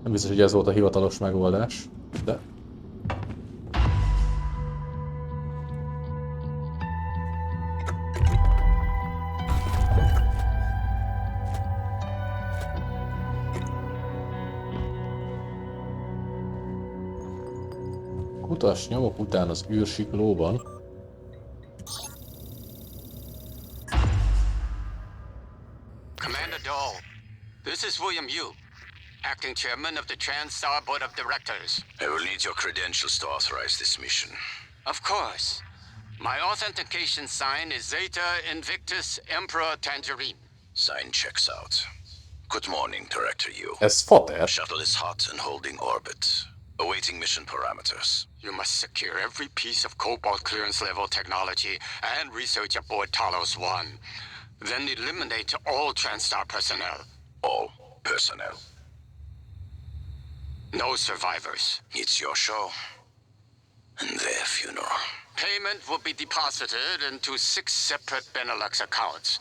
Nem biztos, hogy ez volt a hivatalos megoldás, de... Kutas nyomok után az űrsiklóban. Commander Dahl, this is William Yu, acting chairman of the TranStar Board of Directors. I will need your credentials to authorize this mission. Of course. My authentication sign is Zeta Invictus Emperor Tangerine. Sign checks out. Good morning, Director Yu. Ez fater. Shuttle is hot and holding orbit. Awaiting mission parameters. You must secure every piece of Cobalt clearance level technology and research aboard Talos 1. Then eliminate all TranStar personnel. All personnel. No survivors. It's your show. And their funeral. Payment will be deposited into 6 separate Benelux accounts.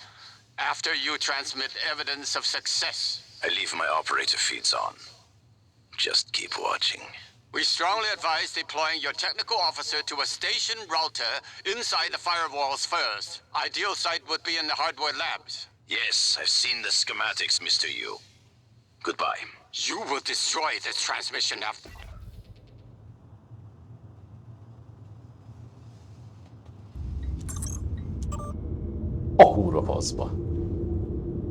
After you transmit evidence of success. I leave my operator feeds on. Just keep watching. We strongly advise deploying your technical officer to a station router inside the firewalls first. Ideal site would be in the hardware labs. Yes, I've seen the schematics, Mr. Yu. Goodbye. You will destroy this transmission after... A kurva faszba.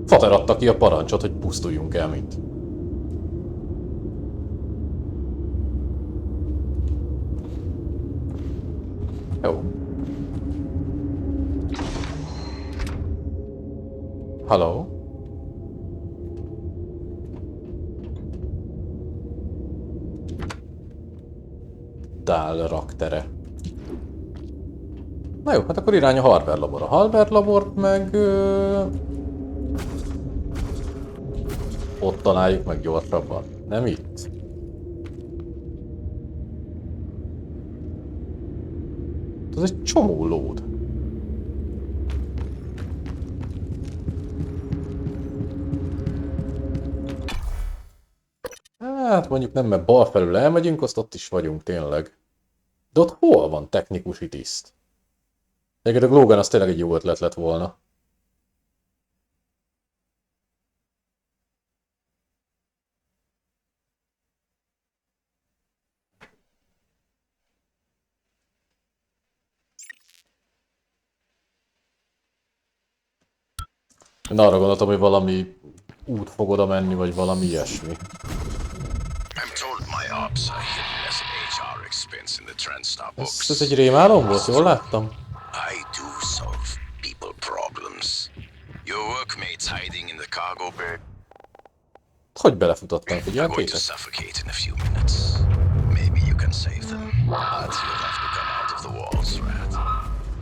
Fater adta ki a parancsot, hogy pusztuljunk el, mint. Jó. Hello? Dál raktere. Na jó, hát akkor irány a hardware labor. A hardware labort meg... ott találjuk meg gyorsabban. Nem itt. Ez egy csomó lód. Hát mondjuk nem, mert bal felül elmegyünk, azt ott is vagyunk tényleg. De ott hol van technikusi tiszt? Egyébként a Glogan az tényleg egy jó ötlet lett volna. Én arra gondoltam, hogy valami út fog oda menni, vagy valami ilyesmi. Ez egy rémálom volt, jól láttam? I do solve people problems. Your workmates hiding in the cargo bay. Hogy belefutottam egy ilyen I'm going to tétet? suffocate in a few minutes. Maybe you can save them. But you'll have to come out of the walls, Rat.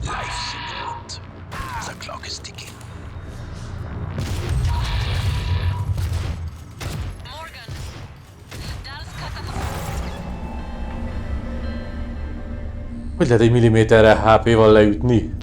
Life support. The clock is ticking. Hogy lehet egy milliméterre HP-val leütni?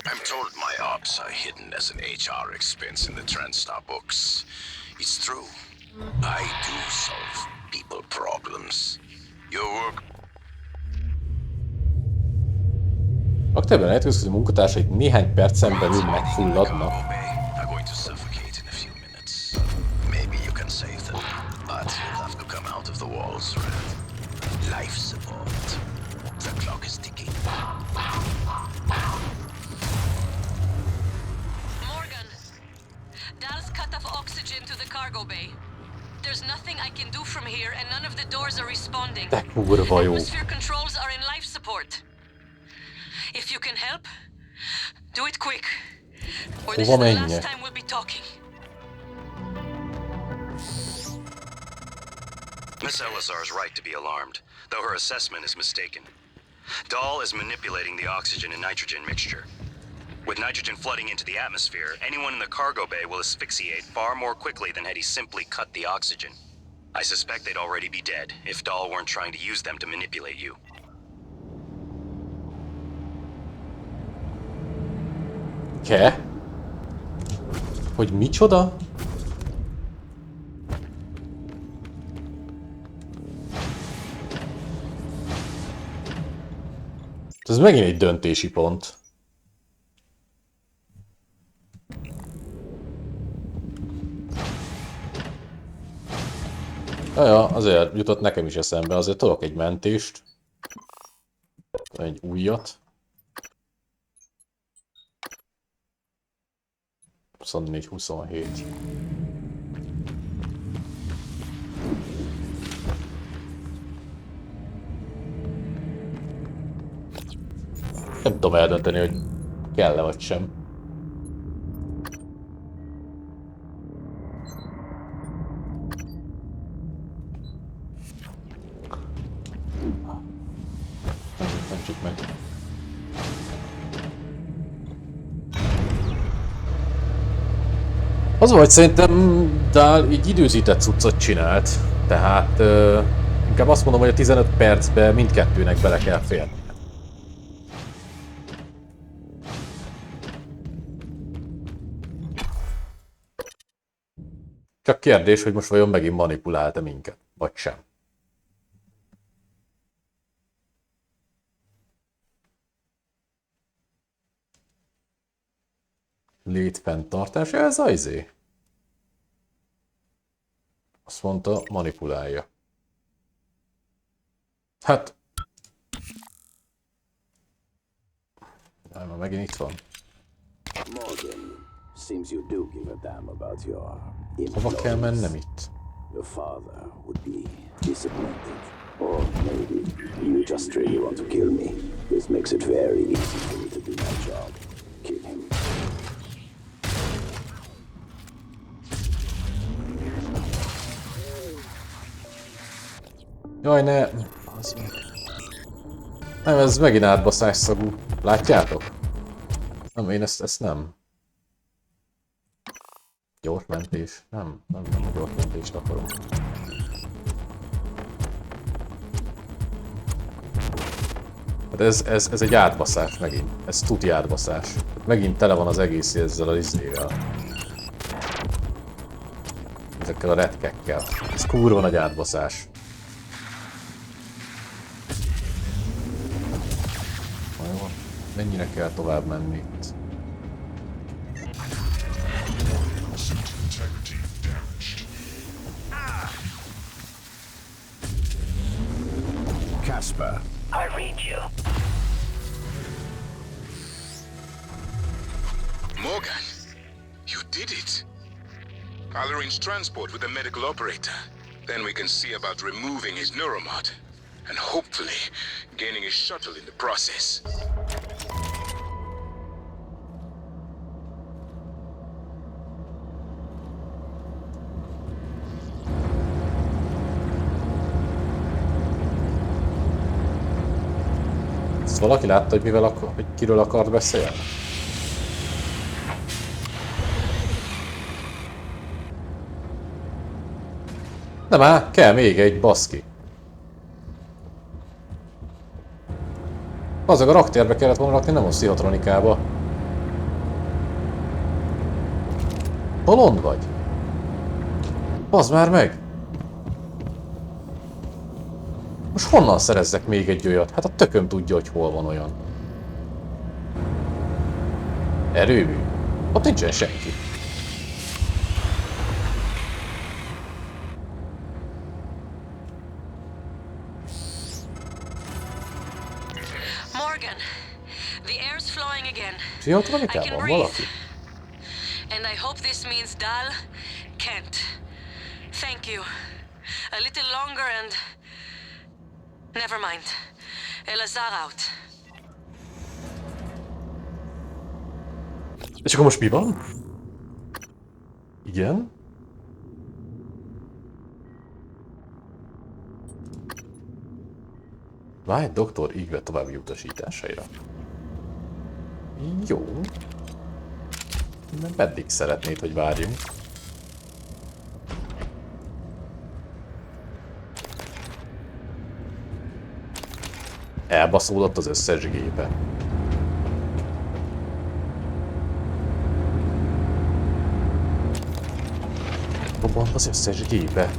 I'm told my ops are hidden as an HR expense in the TranStar books. It's true. I do solve people problems. Your work... A tényleg lehetőző munkatársait néhány percen belül megfulladnak. Morgan, Dallas cut off oxygen to the cargo bay. There's nothing I can do from here, and none of the doors are responding. De kurva jó. Atmosphere controls are in life support. If you can help, do it quick. Or this is the last time we'll be talking. Miss Elazar is right to be alarmed, though her assessment is mistaken. Dahl is manipulating the oxygen and nitrogen mixture. With nitrogen flooding into the atmosphere, anyone in the cargo bay will asphyxiate far more quickly than had he simply cut the oxygen. I suspect they'd already be dead if Dahl weren't trying to use them to manipulate you. Ke? Hogy micsoda? Ez megint egy döntési pont. Ja, azért jutott nekem is eszembe, azért tudok egy mentést. Egy újat. 24-27. Nem tudom eldönteni, hogy kell-e vagy sem. Nem csak meg. Az vagy szerintem Dahl így időzített cuccot csinált, tehát inkább azt mondom, hogy a 15 percben mindkettőnek bele kell férni. Csak kérdés, hogy most vajon megint manipulálta minket, vagy sem. Létfenntartás, ez az izé. Azt mondta, manipulálja. Hát... Nem, megint itt van. Morgan, seems you do give a damn about your Hova kell employees. mennem itt? Your father would be disappointed. Or maybe you just really want to kill me. This makes it very easy for me to do my job. Kill him. Jaj, ne! Nem, ez megint átbaszás szagú. Látjátok? Nem, én ezt nem. Gyors mentés. Nem gyors mentést akarom. Hát ez egy átbaszás megint. Ez tuti átbaszás. Megint tele van az egész ezzel a izével. Ezekkel a retkekkel. Ez kurva nagy átbaszás. Mennyire kell tovább menni itt? Casper. I read you. Morgan, you did it. I'll arrange transport with the medical operator. Then we can see about removing his neuromod. And hopefully gaining a shuttle in the process. Ezt valaki látta, hogy hogy kiről akart beszélni? Nem már, kell még egy baszki. Azok a raktérbe kellett volna rakni, nem a pszichotronikába. Bolond vagy? Bazd már meg! Most honnan szerezzek még egy olyat? Hát a tököm tudja, hogy hol van olyan. Erőmű? Ott nincsen senki. Morgan, the air's flowing again. Pszichotronikában valaki? And I hope this means Dahl can't. Thank you. A little longer and... Never mind. Elazar out. És akkor most mi van? Igen? Várj doktor Igve további utasításaira. Jó. Mert eddig szeretnéd, hogy várjunk. elbaszódott az összes gépe. Robbant az összes gépe.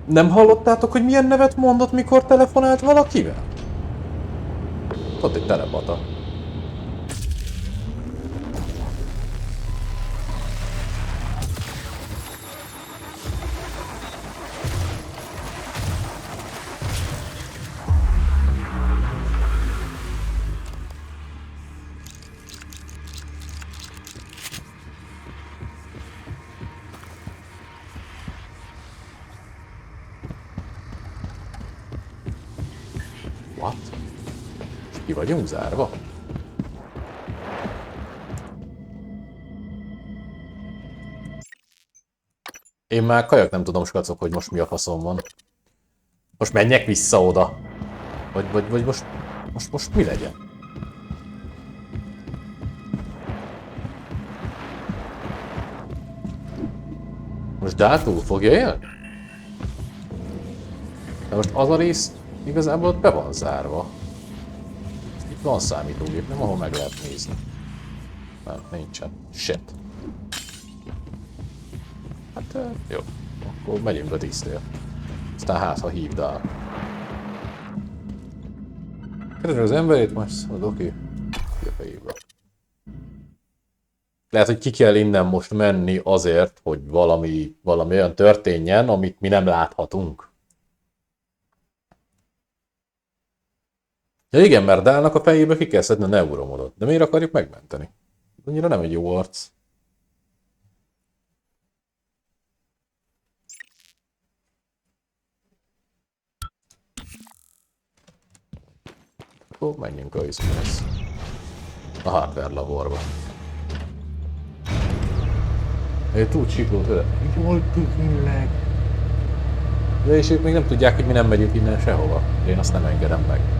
Nem hallottátok, hogy milyen nevet mondott, mikor telefonált valakivel? Ott egy telepata. What? Ki vagyunk zárva? Én már kajak nem tudom, skacok, hogy most mi a faszom van. Most menjek vissza oda. Vagy most mi legyen? Most Dál túl fogja élni? De most az a rész igazából ott be van zárva. Itt van számítógép, nem ahol meg lehet nézni. Nem, nincsen. Shit. Hát jó. Akkor megyünk a tisztél. Aztán hát, ha hívd el. Keresd az emberét, majd mondod, oké. Ki a fejébe. Lehet, hogy ki kell innen most menni azért, hogy valami olyan történjen, amit mi nem láthatunk. Ja igen, mert Dálnak a fejébe ki kell szedni a neuromodot. De miért akarjuk megmenteni? Annyira nem egy jó arc. Akkor menjünk a izméhez. A hardware laborba. Egy túl csikló tőle. Jól tűnleg. De és ők még nem tudják, hogy mi nem megyünk innen sehova. Én azt nem engedem meg.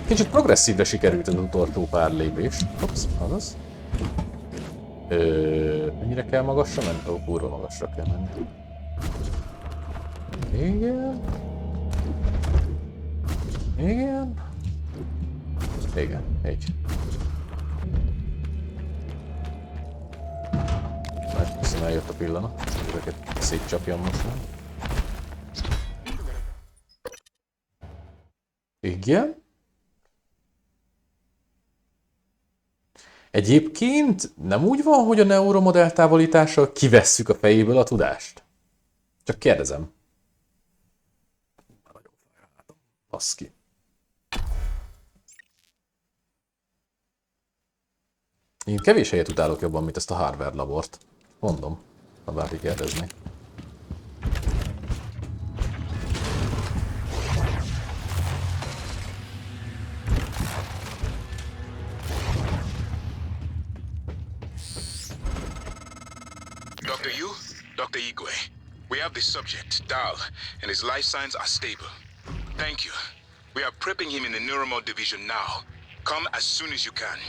Kicsit progresszívre sikerült az utolsó pár lépés. Ops, azaz. Mennyire kell magasra menni? Ó, kurva magasra kell menni. Igen. Igen. Igen, így. Mert hiszen eljött a pillanat. Ezeket szétcsapjam most már. Igen. Egyébként nem úgy van, hogy a neuromodell távolítással kivesszük a fejéből a tudást? Csak kérdezem. Baszki. Én kevés helyet utálok jobban, mint ezt a hardware labort. Mondom, ha bárki kérdezni. Dr. Yu, Dr. Igwe, we have the subject, Dal, and his life signs are stable. Thank you. We are prepping him in the neuromod division now. Come as soon as you can.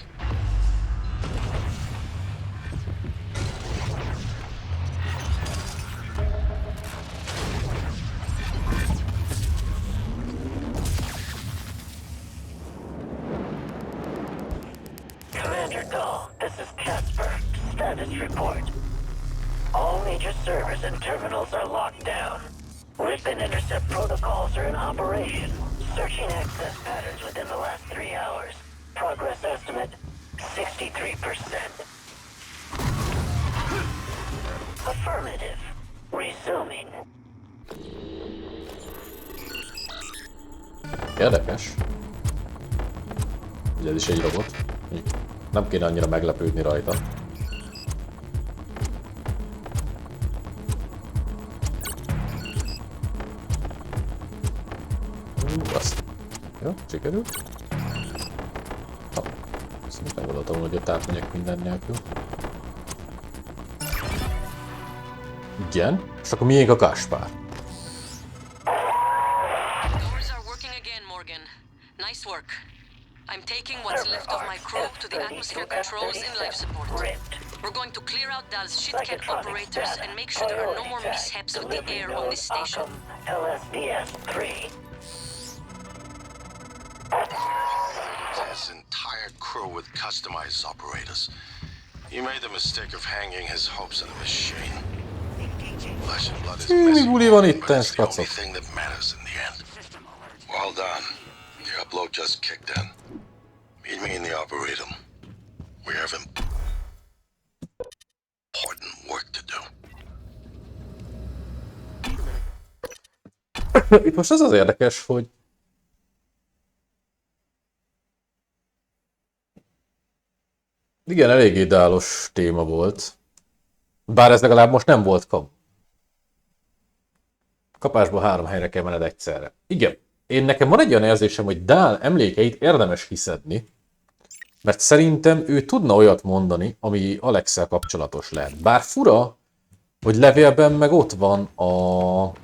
Commander Dahl, this is Casper. Status report. All major servers and terminals are locked down. Weapon intercept protocols are in operation. Searching access patterns within the last 3 hours. Progress estimate, 63%. Affirmative. Resuming. Érdekes. Ugye ez is egy robot. Nem kéne annyira meglepődni rajta. Azt. Jó, sikerült. Azt nem gondoltam, hogy ott átmegyek minden nélkül. Igen, és akkor miénk a Kaspár. Doors are working again, Morgan. Nice work. I'm taking what's left of my crew to the atmosphere controls in life support. Ripped. We're going to clear out Dal's shit-can operators and make sure there are no more mishaps with the air on this station. LSDS-3. His entire crew with customized operators. He made the mistake of hanging his hopes on the machine. Flesh and blood is messy, buli van but itten, it's the only skacok. thing that matters in the end. Well done. The upload just kicked in. Meet me in the operator. We have important work to do. Itt most az érdekes, hogy igen, eléggé dálos téma volt. Bár ez legalább most nem volt kapásból 3 helyre kell menned egyszerre. Igen, nekem van egy olyan érzésem, hogy Dál emlékeit érdemes hiszedni, mert szerintem ő tudna olyat mondani, ami Alex-szel kapcsolatos lehet. Bár fura, hogy levélben meg ott van a...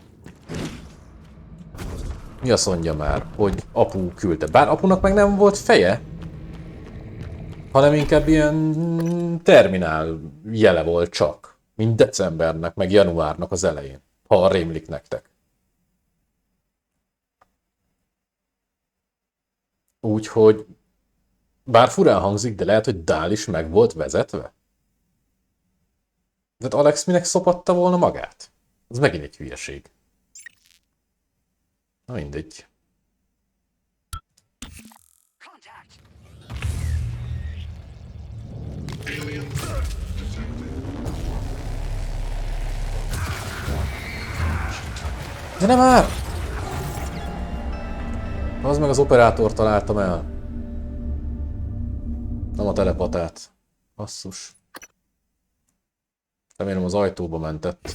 Mi azt mondja már, hogy apu küldte. Bár apunak meg nem volt feje, hanem inkább ilyen terminál jele volt csak, mint decembernek, meg januárnak az elején, ha rémlik nektek. Úgyhogy, bár furán hangzik, de lehet, hogy Dál is meg volt vezetve. De Alex minek szopatta volna magát? Ez megint egy hülyeség. Na mindegy. De nem már! Az meg az operátort találtam el. Nem a telepatát. Basszus. Remélem az ajtóba mentett.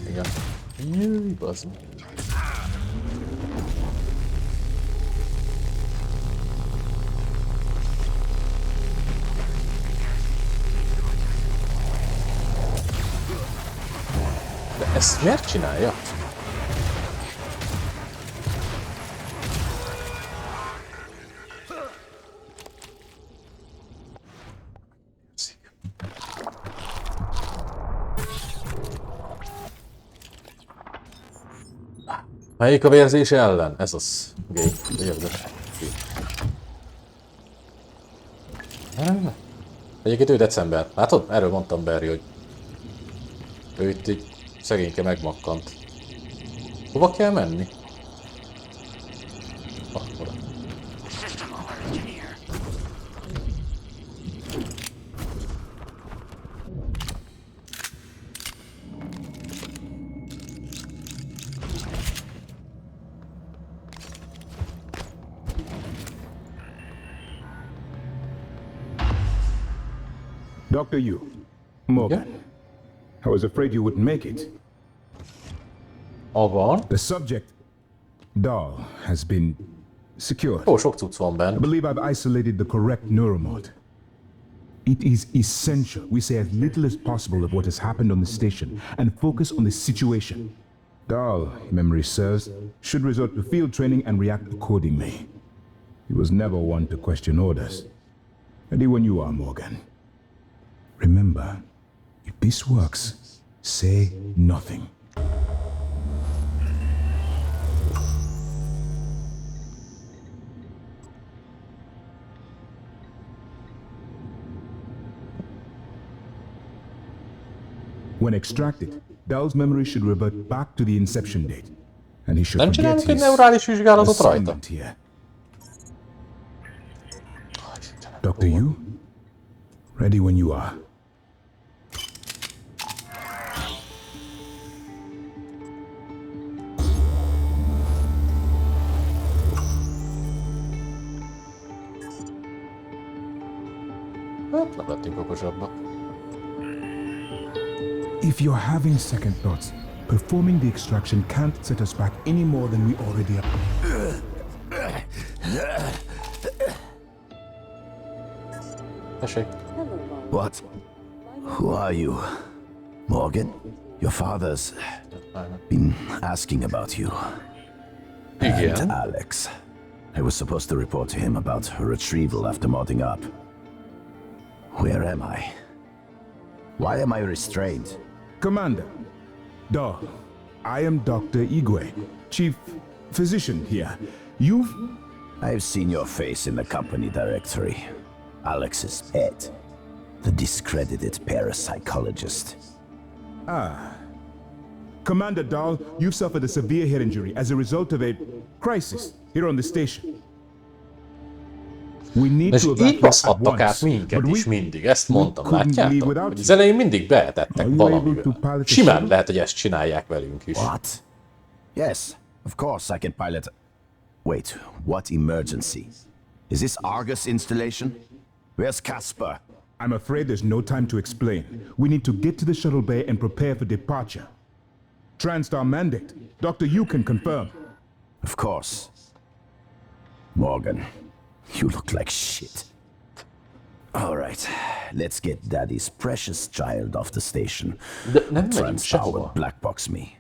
Igen. Júj, bazd meg. De ezt miért csinálja? Melyik a vérzés ellen? Ez az. Gay. Érdekes. Egyébként ő december. Látod? Erről mondtam Barry, hogy ő itt egy szegényke megmakkant. Hova kell menni? Oda. Dr. Yu, Morgan, I was afraid you wouldn't make it. Van. The subject, Dahl, has been secured. Ó, sok cucc van I benne. believe I've isolated the correct neuromod. It is essential we say as little as possible of what has happened on the station and focus on the situation. Dahl, if memory serves, should resort to field training and react accordingly. He was never one to question orders. Ready when you are, Morgan. Remember, if this works, say nothing. When extracted, Dahl's memory should revert back to the inception date, and he should Nem forget csinálunk egy his neurális vizsgálatot rajta? assignment here. Dr. Yu, ready when you are. Hát, nem lettünk okosabbak. If you're having second thoughts, performing the extraction can't set us back any more than we already are. Tessék. What? Who are you? Morgan? Your father's been asking about you. Igen. And Alex. I was supposed to report to him about her retrieval after modding up. Where am I? Why am I restrained? Commander, Dahl, I am Dr. Igwe, Chief Physician here. I've seen your face in the company directory. Alex's pet. The discredited parapsychologist. Commander Dahl, you've suffered a severe head injury as a result of a crisis here on the station. We need És to így evacuate at baszhattak át once, minket but is we mindig, ezt mondtam, couldn't leave látjátok? without Hogy you. az elején mindig beletettek Are you able to valamivel. pilot the Simán shuttle? lehet, hogy ezt csinálják velünk is. What? Yes, of course I can pilot. Wait, what emergency? Is this Argus installation? Where's Casper? I'm afraid there's no time to explain. We need to get to the shuttle bay and prepare for departure. TranStar mandate. Dr. You can confirm. Of course. Morgan, you look like shit. All right, let's get Daddy's precious child off the station. De nem megyünk TranStar sehova. will blackbox me.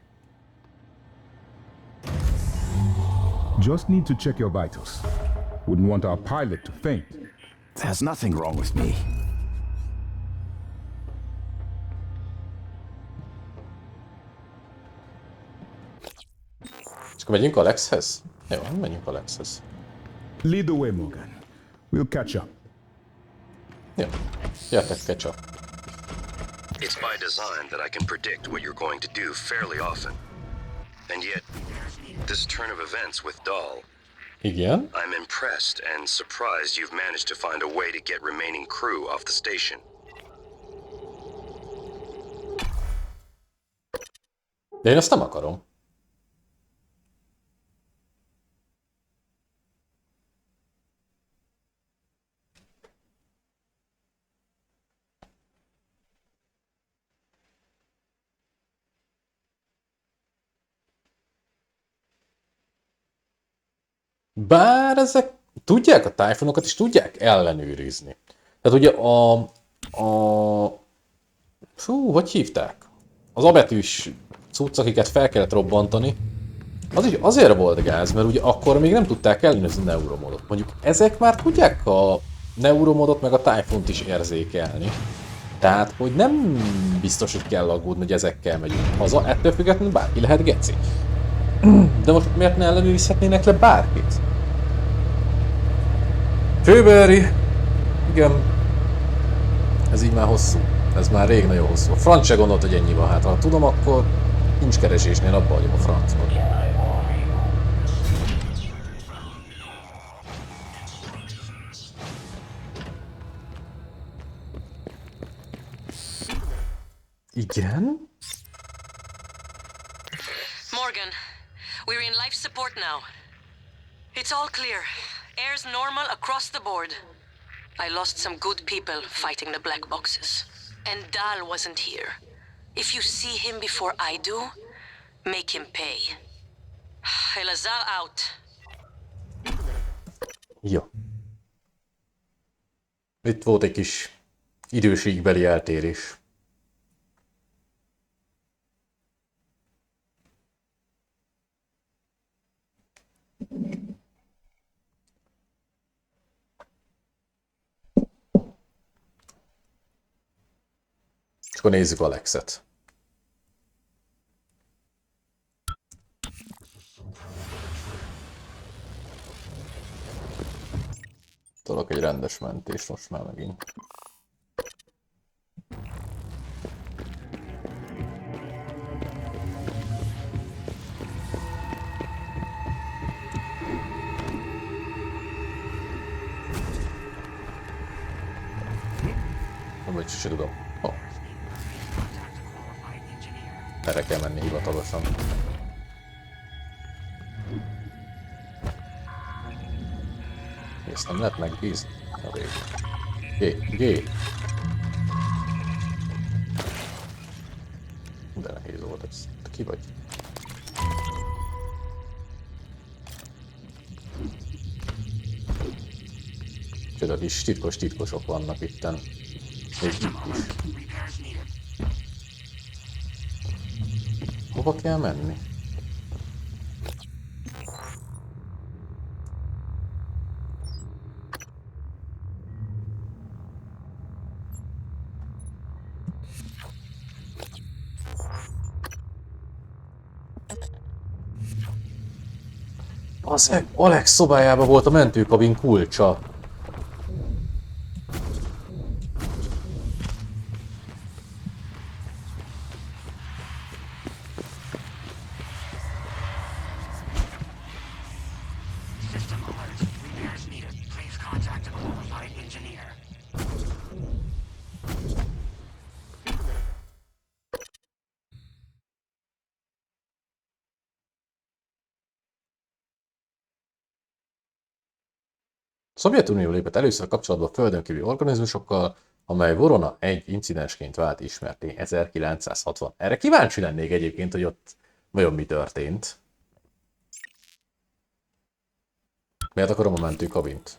Just need to check your vitals. Wouldn't want our pilot to faint. There's nothing wrong with me. És akkor megyünk Alexhez? Jó, menjünk Alexhez. Lead the way, Morgan. We'll catch up. Jó, gyertek, ketchup. It's by design that I can predict what you're going to do fairly often. And yet, this turn of events with Dahl, Igen. I'm impressed and surprised you've managed to find a way to get remaining crew off the station. De én ezt nem akarom. Bár ezek tudják a tájfunokat is tudják ellenőrizni. Tehát ugye hogy hívták? Az abetűs cucc, akiket fel kellett robbantani, az is azért volt gáz, mert ugye akkor még nem tudták ellenőrizni a neuromodot. Mondjuk ezek már tudják a neuromodot meg a tájfont is érzékelni. Tehát, hogy nem biztos, hogy kell aggódni, hogy ezekkel megyünk haza, ettől függetlenül bárki lehet geci. De most miért ne ellenőrizhetnének le bárkit? Főberi! Igen. Ez így már hosszú. Ez már rég nagyon hosszú. A franc se gondolt, hogy ennyi van. Hát ha tudom, akkor nincs keresésnél, abba hagyom a francot. Igen? Morgan, we're in life support now. It's all clear. Air's normal across the board. I lost some good people fighting the black boxes. And Dahl wasn't here. If you see him before I do, make him pay. Elazar out. Jó. Itt volt egy kis időségbeli eltérés. És akkor nézzük Alexet. Tudok egy rendes mentés most már megint. Vagy se tudom. Oh. Erre kell menni hivatalosan. Ezt nem lehet megbízni. A végén. G. De nehéz volt ez. Te ki vagy? Csoda kis titkosok vannak itten. Még itt is. Hova kell menni? Az Alex szobájában volt a mentőkabin kulcsa. A Szovjetunió lépett először kapcsolatba a földön kívüli organizmusokkal, amely Vorona egy incidensként vált ismerté 1960. Erre kíváncsi lennék egyébként, hogy ott vajon mi történt. Miért akarom a mentőkabint?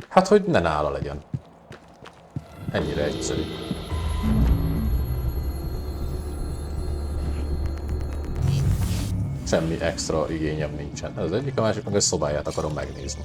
Hát, hogy ne nála legyen. Ennyire egyszerű. Semmi extra igényem nincsen. Ez az egyik, a másik meg a szobáját akarom megnézni.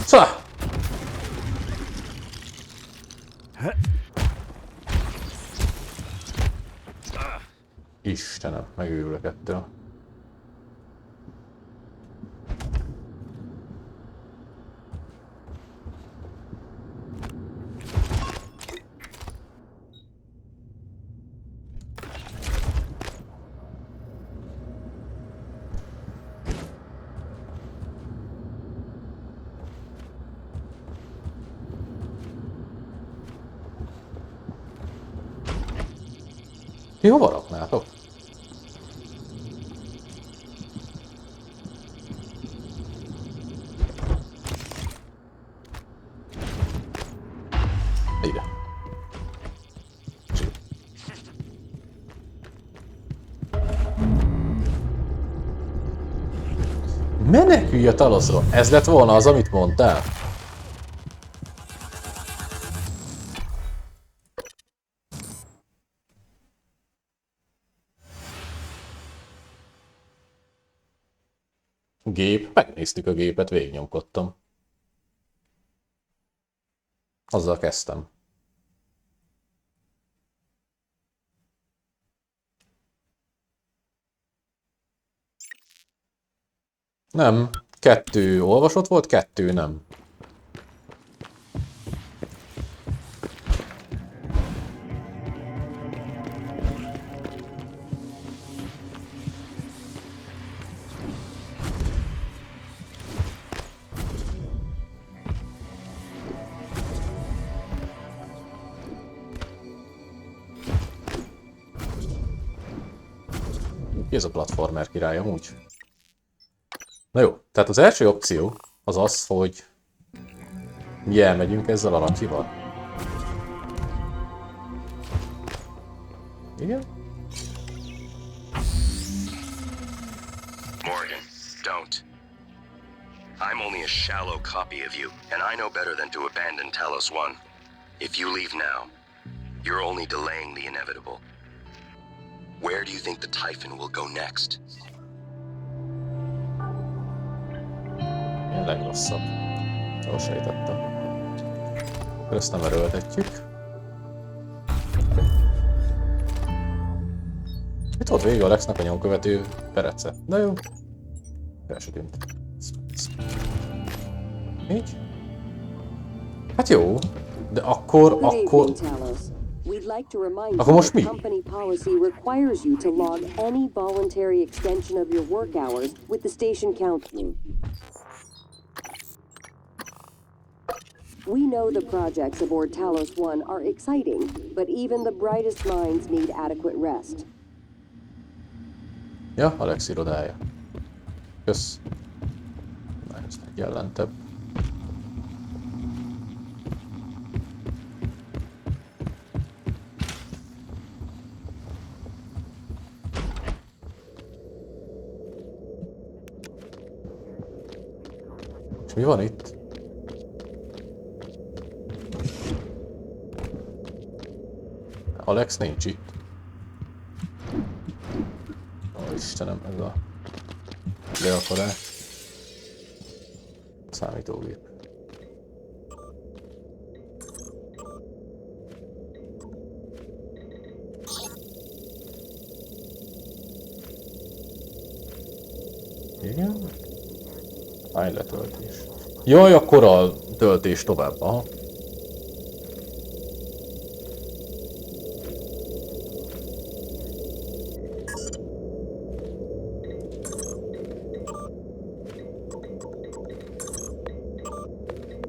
Szóval. Istenem, megőrülök ettől. Ti hova raknátok? Ide. Menekülj a Talosról! Ez lett volna az, amit mondtál? Gép, megnéztük a gépet, végignyomkodtam. Azzal kezdtem. Nem, 2 olvasott volt, 2 nem. Ki ez a platformer király amúgy? Na jó, tehát az első opció az az, hogy mi elmegyünk ezzel a lacsival. Igen? Morgan, don't. I'm only a shallow copy of you, and I know better than to abandon Talos 1. If you leave now, you're only delaying the inevitable. Where do you think the Typhon will go next? Én legrosszabb. Jól sejtettem. Akkor ezt nem erőltetjük. Itt volt vége Alexnek a nyomkövető perece. Na jó. Fel se tűnt. Így? Hát jó. De akkor... Akkor most mi? Company policy requires you to log any voluntary extension of your work hours with the station council. We know the projects aboard Talos 1 are exciting, but even the brightest minds need adequate rest. Ja, Alex irodája. Kösz. Na, ez jelentebb. És mi van itt? Alex nincs itt. Ó, Istenem, ez a leakarás. Számítógép. Igen? Hány letöltés? Jaj, akkor a töltés tovább, aha.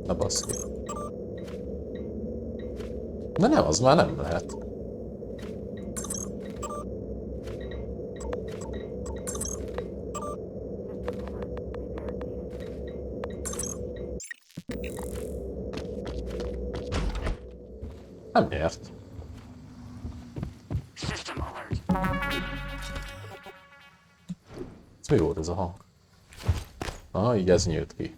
Na baszki. De nem, az már nem lehet. Nem nyert. Ez mi volt ez a hang? Ah, így ez nyílt ki.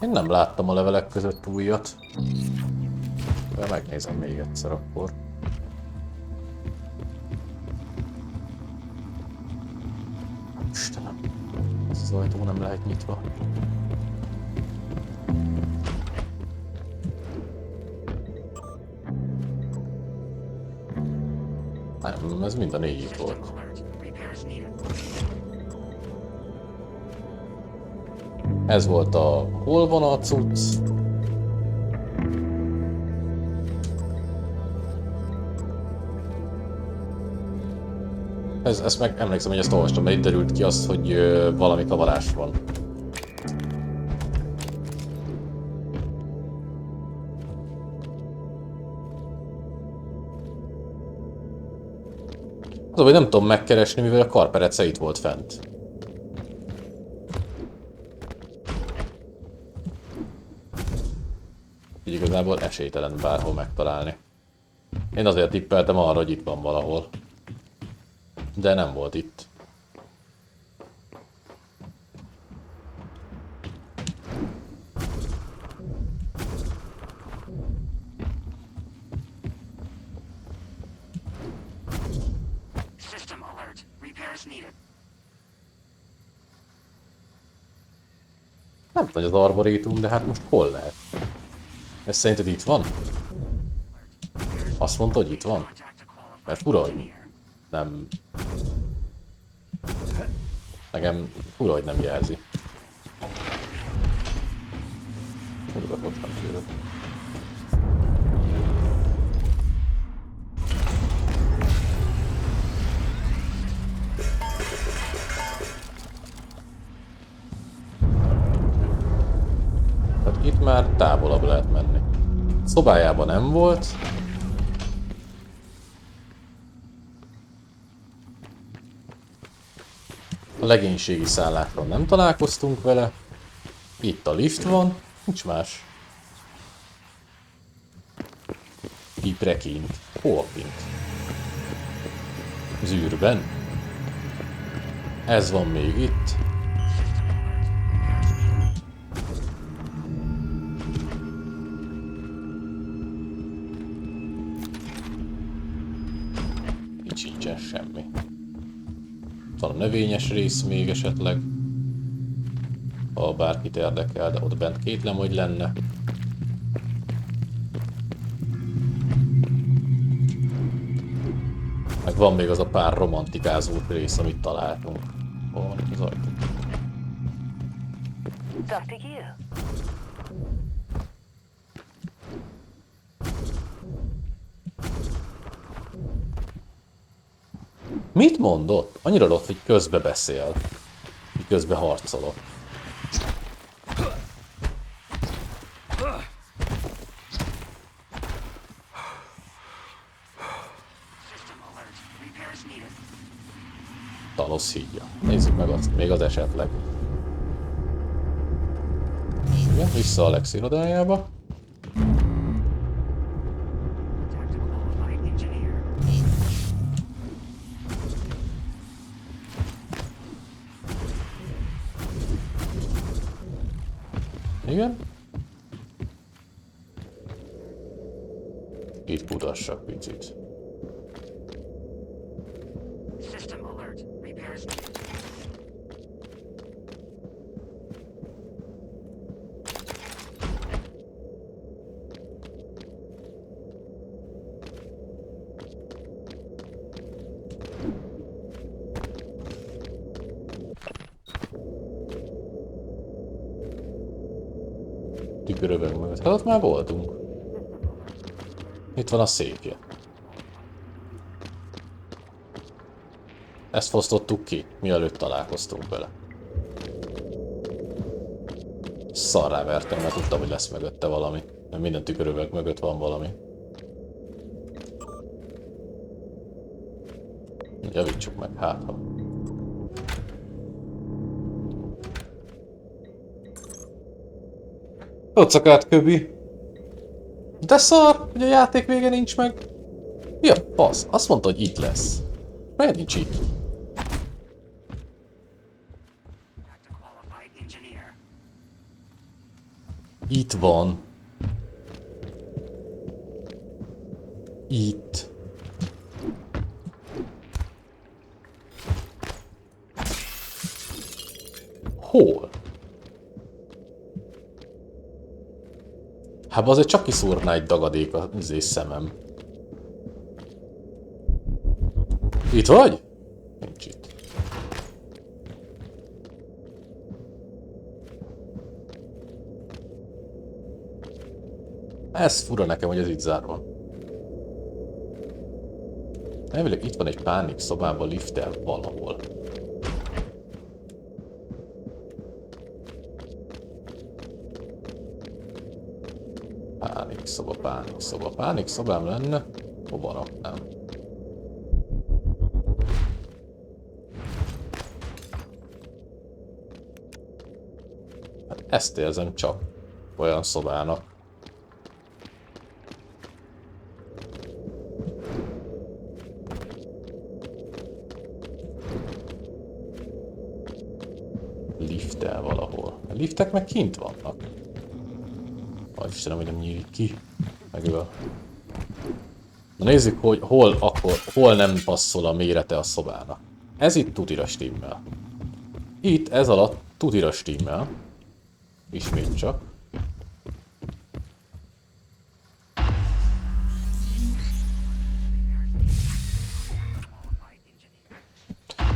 Én nem láttam a levelek között újat. De megnézem még egyszer akkor. Istenem, ez az ajtó nem lehet nyitva. Nem, ez mind a négyik volt. Ez volt a hol van a cucc. Ezt meg emlékszem, hogy ezt olvastam, mert itt derült ki azt, hogy valami kavarás van. Az, hogy nem tudom megkeresni, mivel a karperece itt volt fent. Így igazából esélytelen bárhol megtalálni. Én azért tippeltem arra, hogy itt van valahol. De nem volt itt. Nem nagy az arborétum, de hát most hol lehet? Ez szerinted itt van? Azt mondta, hogy itt van? Mert fura, hogy nem... Nekem fura, hogy nem jelzi. Ott nem tőle. Tehát itt már távolabb lehet menni. Szobájában nem volt. A legénységi szálláson nem találkoztunk vele. Itt a lift van, nincs más. Kipre kint. Hol kint? Az űrben. Ez van még itt. Itt sincsen semmi. Van a növényes rész még esetleg, ha bárkit érdekel, de ott bent kétlem, hogy lenne. Meg van még az a pár romantikázó rész, amit találtunk. Hol van itt az ajtó? Mit mondott? Annyira rossz, hogy közbe beszél. Miközben harcolok. Talos hídja. Nézzük meg azt, még az esetleg. Igen, vissza Alex irodájába. Igen. Itt futassak picit. Tükörövök mögött. Hát ott már voltunk. Itt van a székje. Ezt fosztottuk ki, mielőtt találkoztunk vele. Szarrá vertem, mert tudtam, hogy lesz mögötte valami. Mert minden tükörövök mögött van valami. Javítsuk meg, hát ha. Ott szakadt köbi. De szar, hogy a játék vége nincs meg. Mi a fasz? Azt mondta, hogy itt lesz. Miért nincs itt? Itt van. Itt. Hol? Hát azért csak kiszúrná egy dagadék az szemem. Itt vagy? Nincs itt. Ez fura nekem, hogy ez itt zárva. Elvileg itt van egy pánik szobában lifttel valahol. Pánik szobám lenne. Hova raknám? Hát ezt érzem csak olyan szobának. Lifttel valahol. A liftek meg kint vannak. Aj, Istenem, hogy nem nyílik ki. Megöl. Na nézzük, hogy hol nem passzol a mérete a szobának. Ez itt tutira stimmel. Itt, ez alatt tutira stimmel. Ismét csak.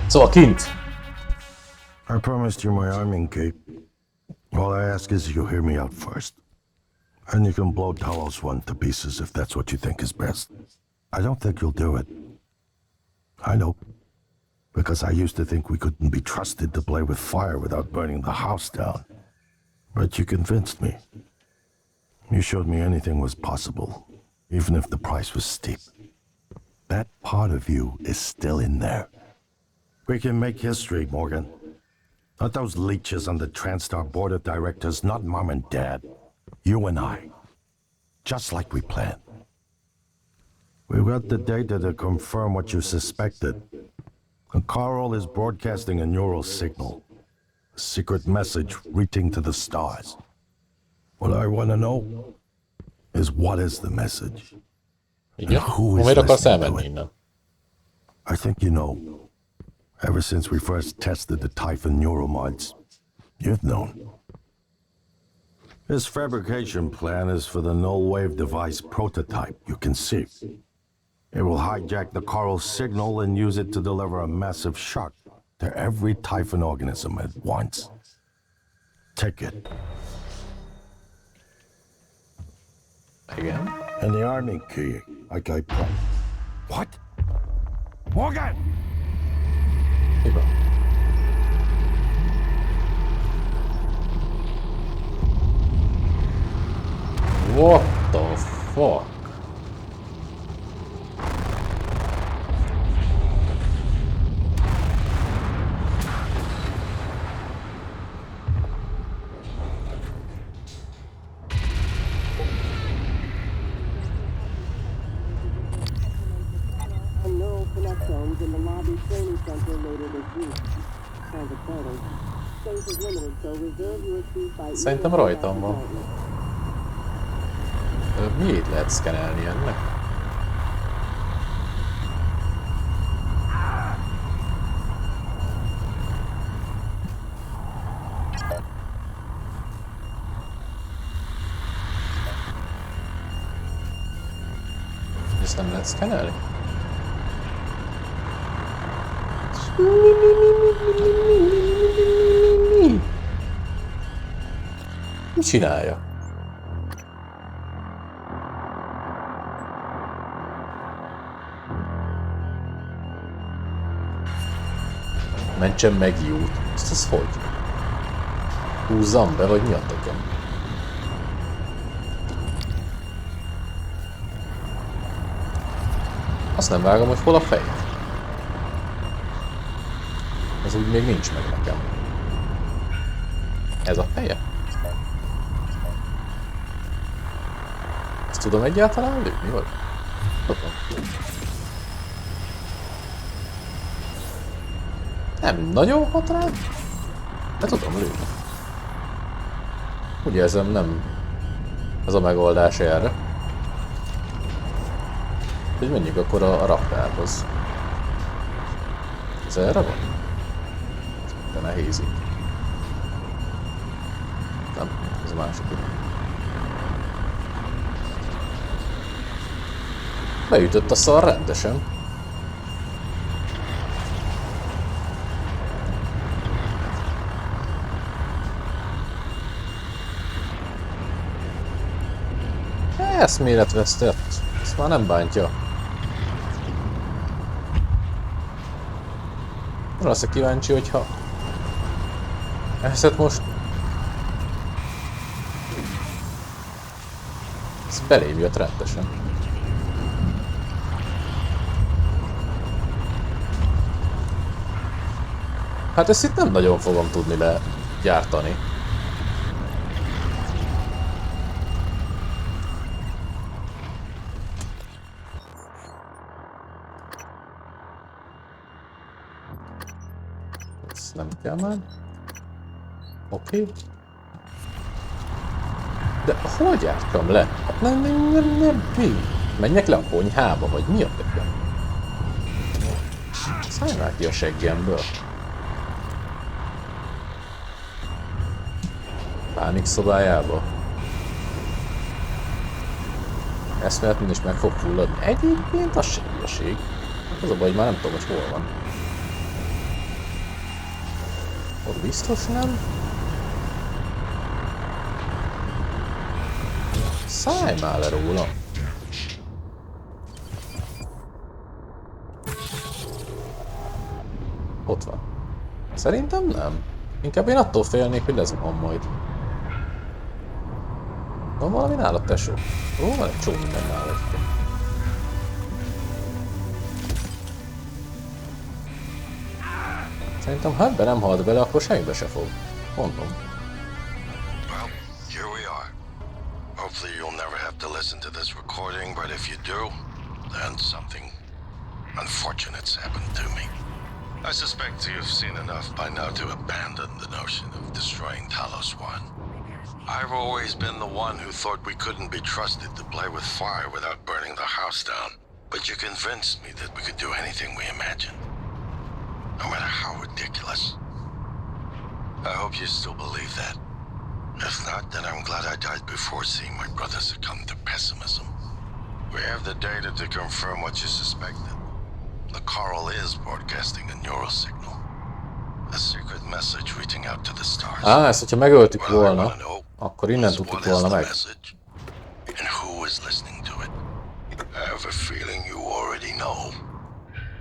Szóval kint. I promised you my arming cape. All I ask is you hear me out first. And you can blow Talos 1 to pieces if that's what you think is best. I don't think you'll do it. I know. Because I used to think we couldn't be trusted to play with fire without burning the house down. But you convinced me. You showed me anything was possible, even if the price was steep. That part of you is still in there. We can make history, Morgan. Not those leeches on the TranStar board of directors, not Mom and Dad. You and I. Just like we planned. We've got the data to confirm what you suspected. And Carl is broadcasting a neural signal. A secret message reaching to the stars. What I want to know is what is the message? And who is listening to it? I think you know. Ever since we first tested the Typhon neuromods, you've known. This fabrication plan is for the null-wave device prototype you can see. It will hijack the coral signal and use it to deliver a massive shock to every Typhon organism at once. Take it. Again? And the army key, like I promised. What? Morgan! Szerintem rajtam van. Miért lehet szkenelni ennek? Ezt nem lehet szkenelni? Mi csinálja? Mentsen meg jót. Ez hogy? Húzzam be, vagy mi a tököm? Azt nem vágom, hogy hol a feje. Ez úgy még nincs meg nekem. Ez a feje? Ezt tudom egyáltalán lőni, vagy? Tudom. Nem nagyon hat rá, de tudom lőni. Úgy érzem, nem ez a megoldás erre. Hogy menjünk akkor a raktárhoz. Ez erre van? De nehéz így. Nem, ez a másik. Beütött a szar rendesen. Eszméletvesztett. Ezt már nem bántja. Arra leszek kíváncsi, hogyha ezt most ez belém jött rendesen. Hát ezt itt nem nagyon fogom tudni legyártani. Ezt nem kell már. Oké. De hol gyártam le? Hát nem. Menjek le a konyhába, vagy mi a tököm? Szállj már ki a seggemből. Pánik szobájába. Eszméletlen is meg fog fulladni. Egyébként az sem hülyeség. Az a baj, hogy már nem tudom, hogy hol van. Ott biztos nem? Szállj már le róla! Ott van. Szerintem nem. Inkább én attól félnék, hogy ez van majd. Van valami nálad, tesó? Ó, van egy csomó minden nálad. Szerintem ha ebbe nem halt bele, akkor semmibe se fog. Mondom. Well, here we are. Hopefully you'll never have to listen to this recording, but if you do, then something unfortunate's happened to me. I suspect you've seen enough by now to abandon the notion of destroying Talos 1. I've always been the one who thought we couldn't be trusted to play with fire without burning the house down. But you convinced me that we could do anything we imagined. No matter how ridiculous. I hope you still believe that. If not, then I'm glad I died before seeing my brother succumb to pessimism. We have the data to confirm what you suspected. The coral is broadcasting a neural signal. A secret message reaching out to the stars. Ezt hogyha megöltük volna, akkor innen tudtuk volna meg. And who is listening to it? I have a feeling you already know.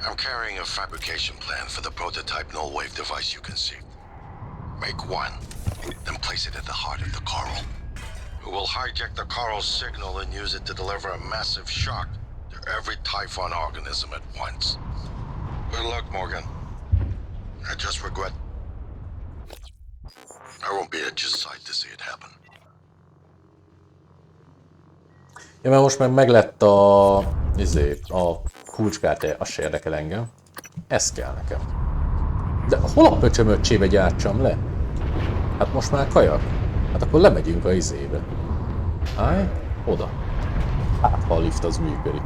I'm carrying a fabrication plan for the prototype null-wave device you conceived. Make one, then place it at the heart of the coral. We will hijack the coral's signal and use it to deliver a massive shock to every Typhon organism at once. Good luck, Morgan. I just regret I won't be at your side to see it happen. Ja, mert most meg lett a kulcskártya, az se érdekel engem. Ez kell nekem. De hol a pöcsömöccsébe gyártsam le? Hát most már kajak? Hát akkor lemegyünk a izébe. Állj, oda. Hát ha a lift az működik.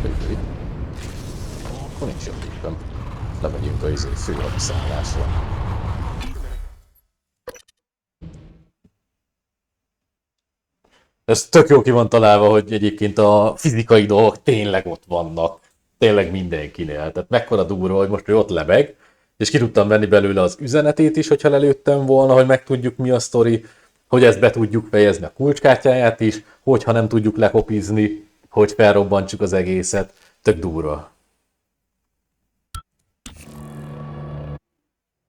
Működik. Akkor nincs jobb tippem. Lemegyünk a izé főhadiszállásra. Ez tök jó ki van találva, hogy egyébként a fizikai dolgok tényleg ott vannak. Tényleg mindenkinél. Tehát mekkora durva, hogy most ő ott lebeg, és ki tudtam venni belőle az üzenetét is, hogyha lelőttem volna, hogy megtudjuk mi a sztori, hogy ezt be tudjuk fejezni, a kulcskártyáját is, hogyha nem tudjuk lekopizni, hogy felrobbantsuk az egészet. Tök durva.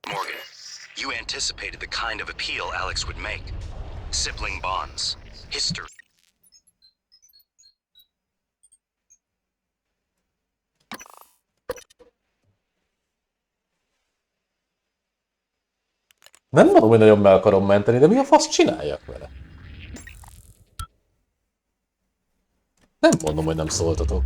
Morgan, you anticipated the kind of appeal Alex would make. Sibling bonds. History. Nem mondom, hogy nagyon meg akarom menteni, de mi a fasz csináljak vele? Nem mondom, hogy nem szóltatok.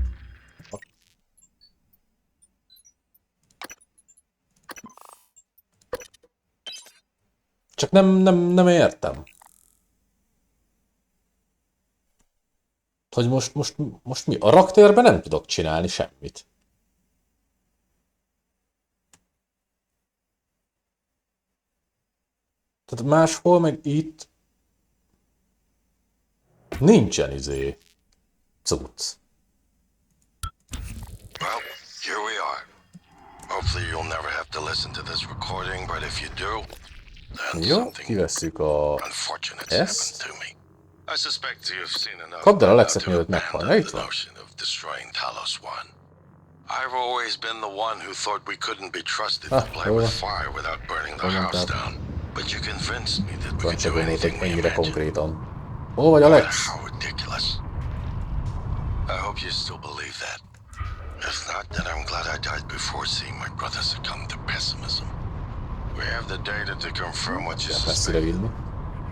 Csak nem értem. Hogy most mi? A raktérben nem tudok csinálni semmit. Tehát máshol, meg itt nincsen izé cucc. Well, here we are. Hopefully you'll never have to listen to this recording, but if you do, then Jó, something kivesszük a unfortunate's happened ezt. to me. I suspect you've seen enough Kapd el by now Alexet, to mielőtt meghal. abandon Itt the van. notion of destroying Talos One. I've always been the one who thought we couldn't be trusted to play jó. with fire without burning the house down. But you convinced me that we could do anything we Ennyire imagined. konkrétan. Hol vagy No matter Alex? how ridiculous. I hope you still believe that. If not, then I'm glad I died before seeing my brother succumb to pessimism. We have the data to confirm what you Messzire suspect. vinni.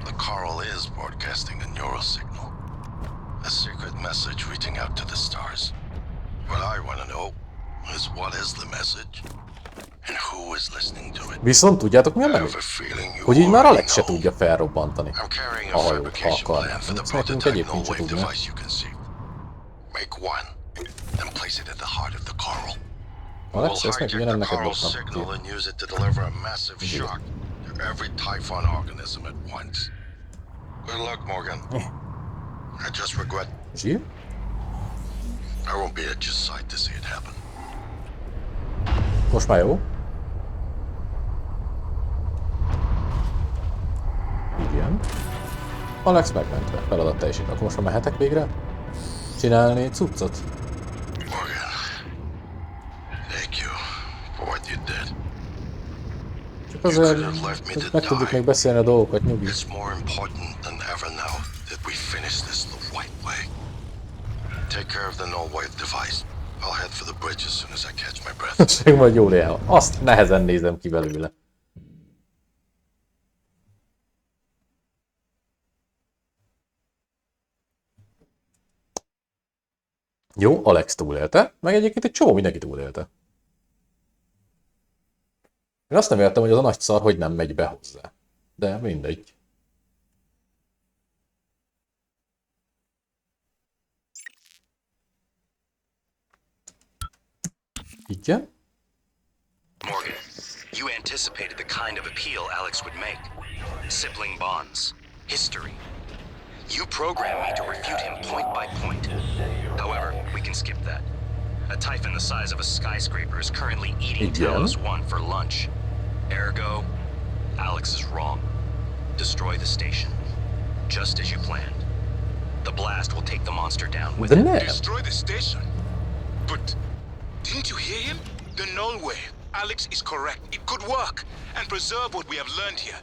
The coral is broadcasting a neural signal. A secret message reaching out to the stars. What I want to know is what is the message and who is listening to it. Viszont tudjátok mi a I menü? have a feeling you Hogy így már already Alex se know. tudja felrobbantani. I'm carrying A a hajót, ha fabrication akarná. plan for the Ezt nekünk prototype egyébként se no-wave tudná. device you conceived. Make one, then place it at the heart of the coral. Alex, We'll ezt meg hijack ugyanen the neked coral dobtam. signal and use it to deliver a massive shock to every Typhon organism at once. Good luck, Morgan. I just regret Zsír? I won't be at your side to see it happen. Most már jó? Igen. Alex megmentve. Feladat teljesít. Akkor most már mehetek végre? Csinálni cuccot? Morgan, thank you for what you did. Csak azért, hogy meg tudjuk még beszélni a dolgokat, nyugi. It's more important than ever now that we finish this the right way. Take care of the no-wave device. I'll head for the bridge as soon as I catch my breath. Csak majd jól él. Azt nehezen nézem ki belőle. Jó, Alex túlélte, meg egyébként egy csomó mindenki túlélte. Én azt nem értem, hogy az a nagy szar, hogy nem megy be hozzá. De mindegy. Igen? Morgan, you anticipated the kind of appeal Alex would make. Sibling bonds. History. You programmed me to refute him point by point. However, we can skip that. A typhon the size of a skyscraper is currently eating Talos One for lunch. Ergo, Alex is wrong. Destroy the station. Just as you planned. The blast will take the monster down with it. Destroy the station? But didn't you hear him? The null wave. Alex is correct. It could work and preserve what we have learned here.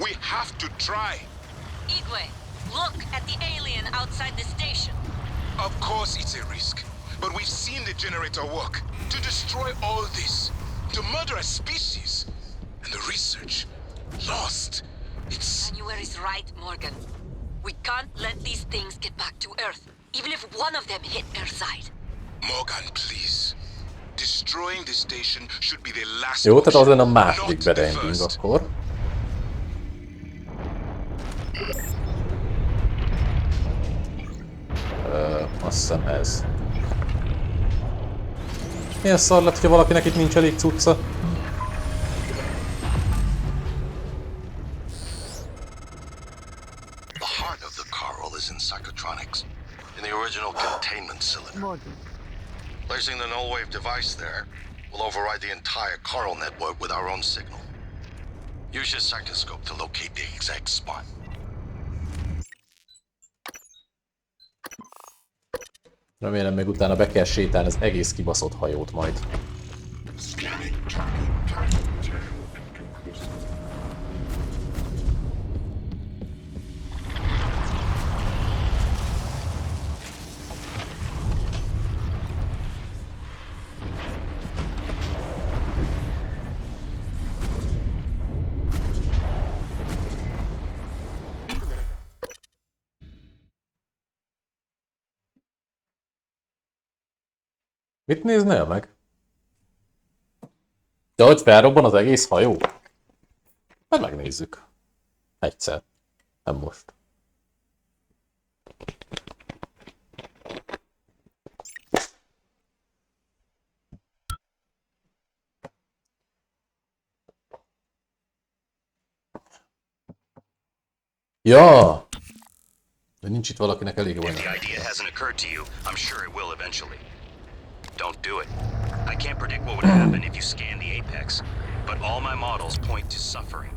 We have to try. Igwe, look at the alien outside the station. Of course it's a risk, but we've seen the generator work. To destroy all this, to murder a species, and the research lost. It's... January's right, Morgan. We can't let these things get back to Earth, even if one of them hit Earth side. Morgan, please. Destroying the station should be the last Jó, tehát az lenne a option, második not the bad ending first. akkor. Azt hiszem ez. Milyen szar lett, hogyha valakinek itt nincs elég cucca? The heart of the coral is in psychotronics, in the original containment cylinder. Placing the null wave device there will override the entire coral network with our own signal. Use your psychoscope to locate the exact spot. Remélem még utána be kell sétálni az egész kibaszott hajót majd. Mit néznél meg? De hogy felrobban az egész hajó? Majd megnézzük. Egyszer. Nem most. Ja! De nincs itt valakinek elég If van. the idea hasn't occurred to you, I'm sure it will eventually. Don't do it. I can't predict what would happen if you scan the apex, but all my models point to suffering.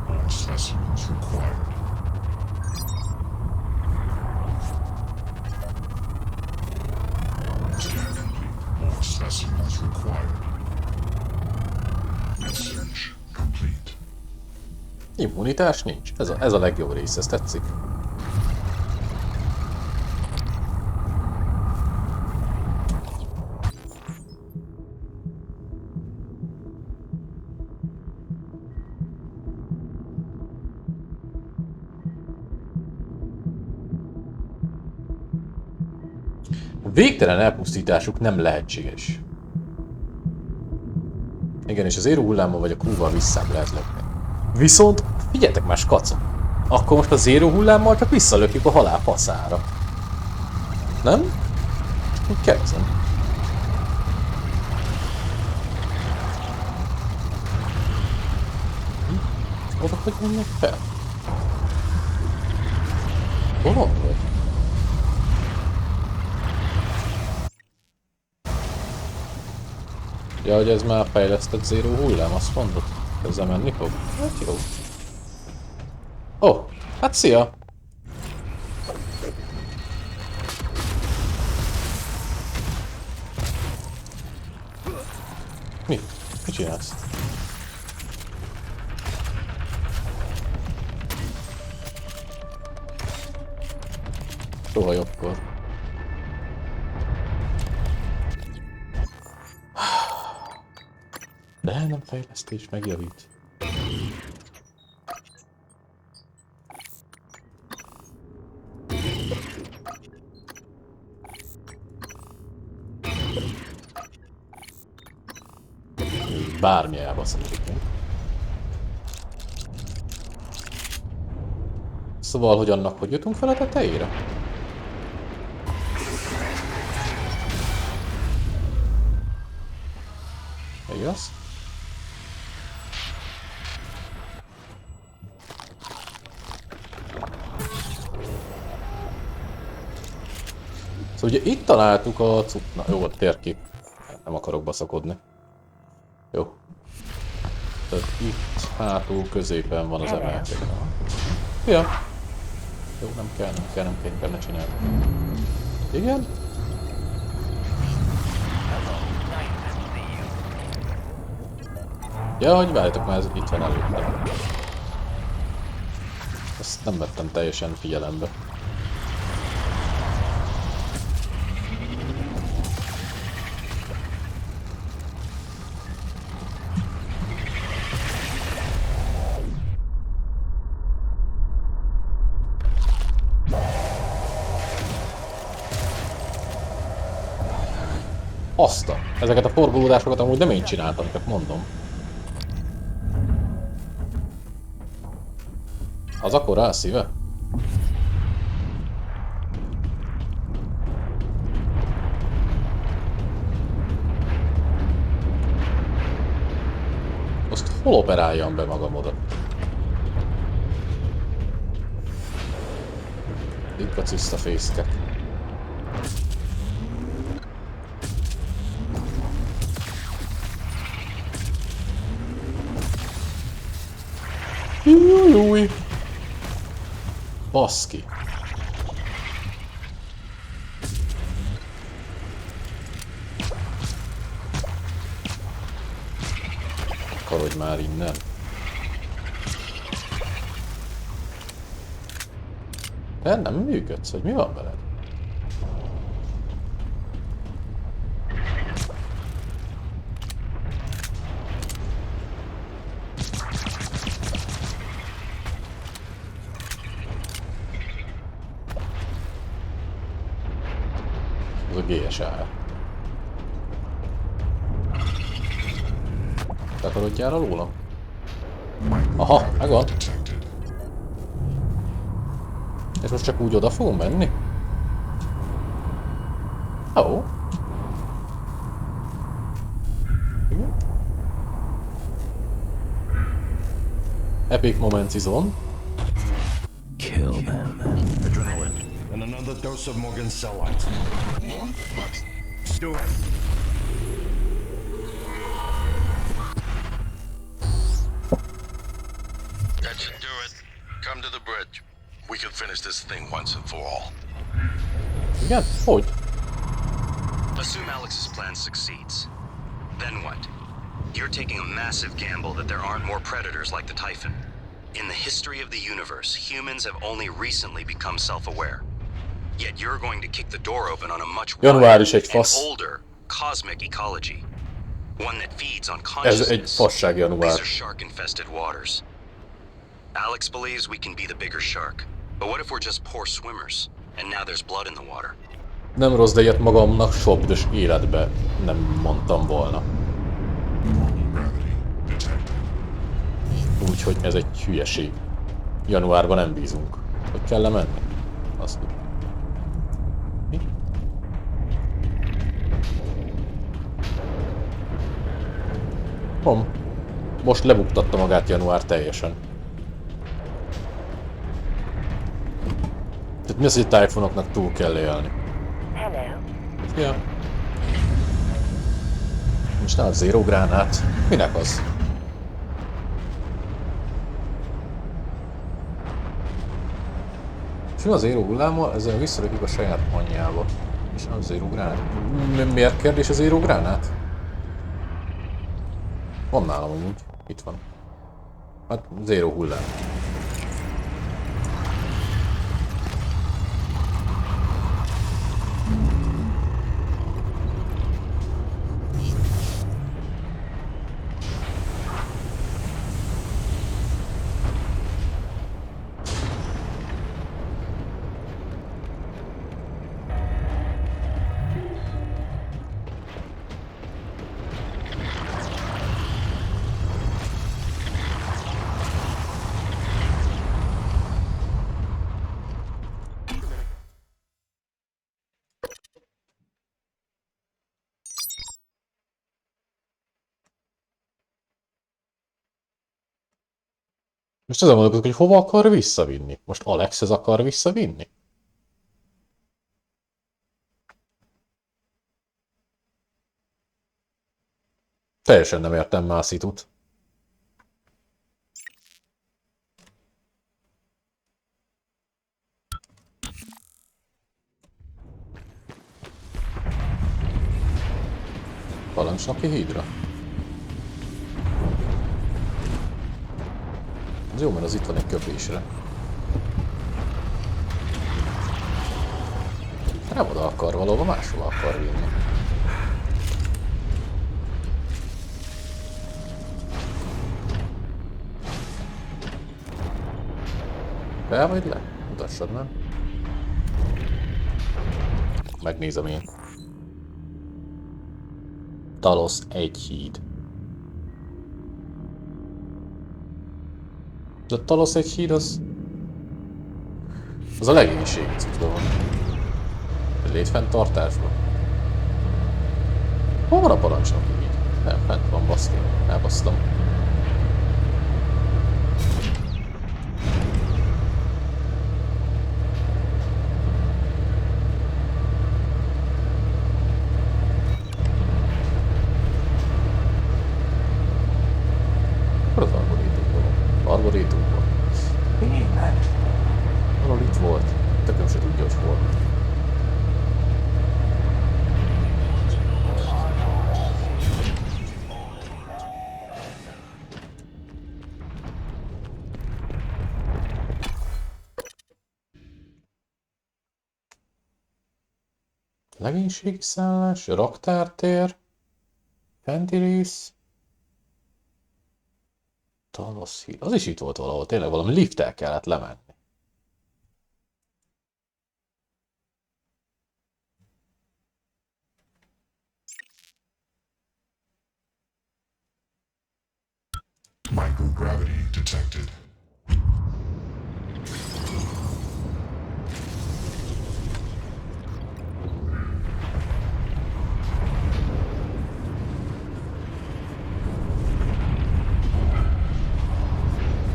All specimens required. All specimens required. Message complete. Immunitás nincs. Ez a legjobb rész, ez tetszik. Végtelen elpusztításuk nem lehetséges. Igen, és az érő hullámmal vagy a Q-val visszább lehet lökni. Viszont figyeljetek más kacok! Akkor most az érő hullámmal csak visszalökjük a halál faszára. Nem? Úgy kezdem. Oda hogy mennek fel? Hol vagy? Ja, hogy ez már fejlesztett zéró hullám, azt mondod? Ezzel menni fog? Hát jó. Ó, hát szia! Mi? Mit csinálsz? Soha jobbkor. De nem fejlesztés, megjavít. Bármi elbaszik. Szóval, hogy annak hogy jutunk fel a tetejére? Igaz? Szóval ugye itt találtuk a Na jó, a térkép. Nem akarok baszakodni. Jó. Tehát itt hátul középen van az emelték. Ja. Jó, nem kell csinálni. Igen? Ja, hogy várjátok már, ez itt van előttem. Ezt nem vettem teljesen figyelembe. Ezeket a forgolódásokat amúgy nem én csináltam, csak mondom. Az akkor rászíve? Azt hol operáljam be magam oda? Itt a ciszta fészkek. Jújjúj! Baszki! Akarodj már innen! De nem működsz, hogy mi van veled? Ez a GSR. Takarodjál alólam? Aha, megvan. És most csak úgy oda fogunk menni? Ó. Epic moments is on. Kill them. Adrenaline. And another dose of Morgan cell light. Do it. That should do it. Come to the bridge. We can finish this thing once and for all. Igen? Hogy? Assume Alex's plan succeeds. Then what? You're taking a massive gamble that there aren't more predators like the Typhon. In the history of the universe, humans have only recently become self-aware. Yet you're going to kick the door open on a much Január is egy and fasz. older cosmic ecology. One that feeds on Ez consciousness. egy fasság január. These are shark-infested waters. Alex believes we can be the bigger shark. But what if we're just poor swimmers, and now there's blood in the water? Nem rossz, de ilyet magamnak soha büdös életbe nem mondtam volna. Úgyhogy ez egy hülyeség. Januárban nem bízunk. Hogy kell menni? Azt tudjuk. Mi? Most lebuktatta magát január teljesen. Tehát mi az, hogy a tájfonoknak túl kell élni? Hello. Ja. Nincs nálad zéró gránát? Minek az? És mi az zéró hullámmal? Ezzel visszalépik a saját anyjába. És nem zéró gránát. Miért kérdés a zéró gránát? Van nálam amúgy. Itt van. Hát zéró hullám. Most azon mondok, hogy hova akar visszavinni? Most Alexhez akar visszavinni? Teljesen nem értem már a szitut. Parancsnoki hídra. Ez jó, mert az itt van egy köpésre. Nem oda akar, valahova máshova akar vinni. Fel vagy le? Mutassad meg. Megnézem én. Talos egy híd. De a Talos egy híd az a legénységi cuccban van. Létfenntartásban. Hol van a parancsnoki híd? Nem, fent van, baszki. Elbasztam. Hol az arborétumban van? Arborétumban? Tényleg? Valahol itt volt. Tököm se tudja, hogy hol. Legénységi szállás, raktártér, fenti rész, Talos híd. Az is itt volt valahol, tényleg valami lifttel kellett lemenni. Microgravity detected.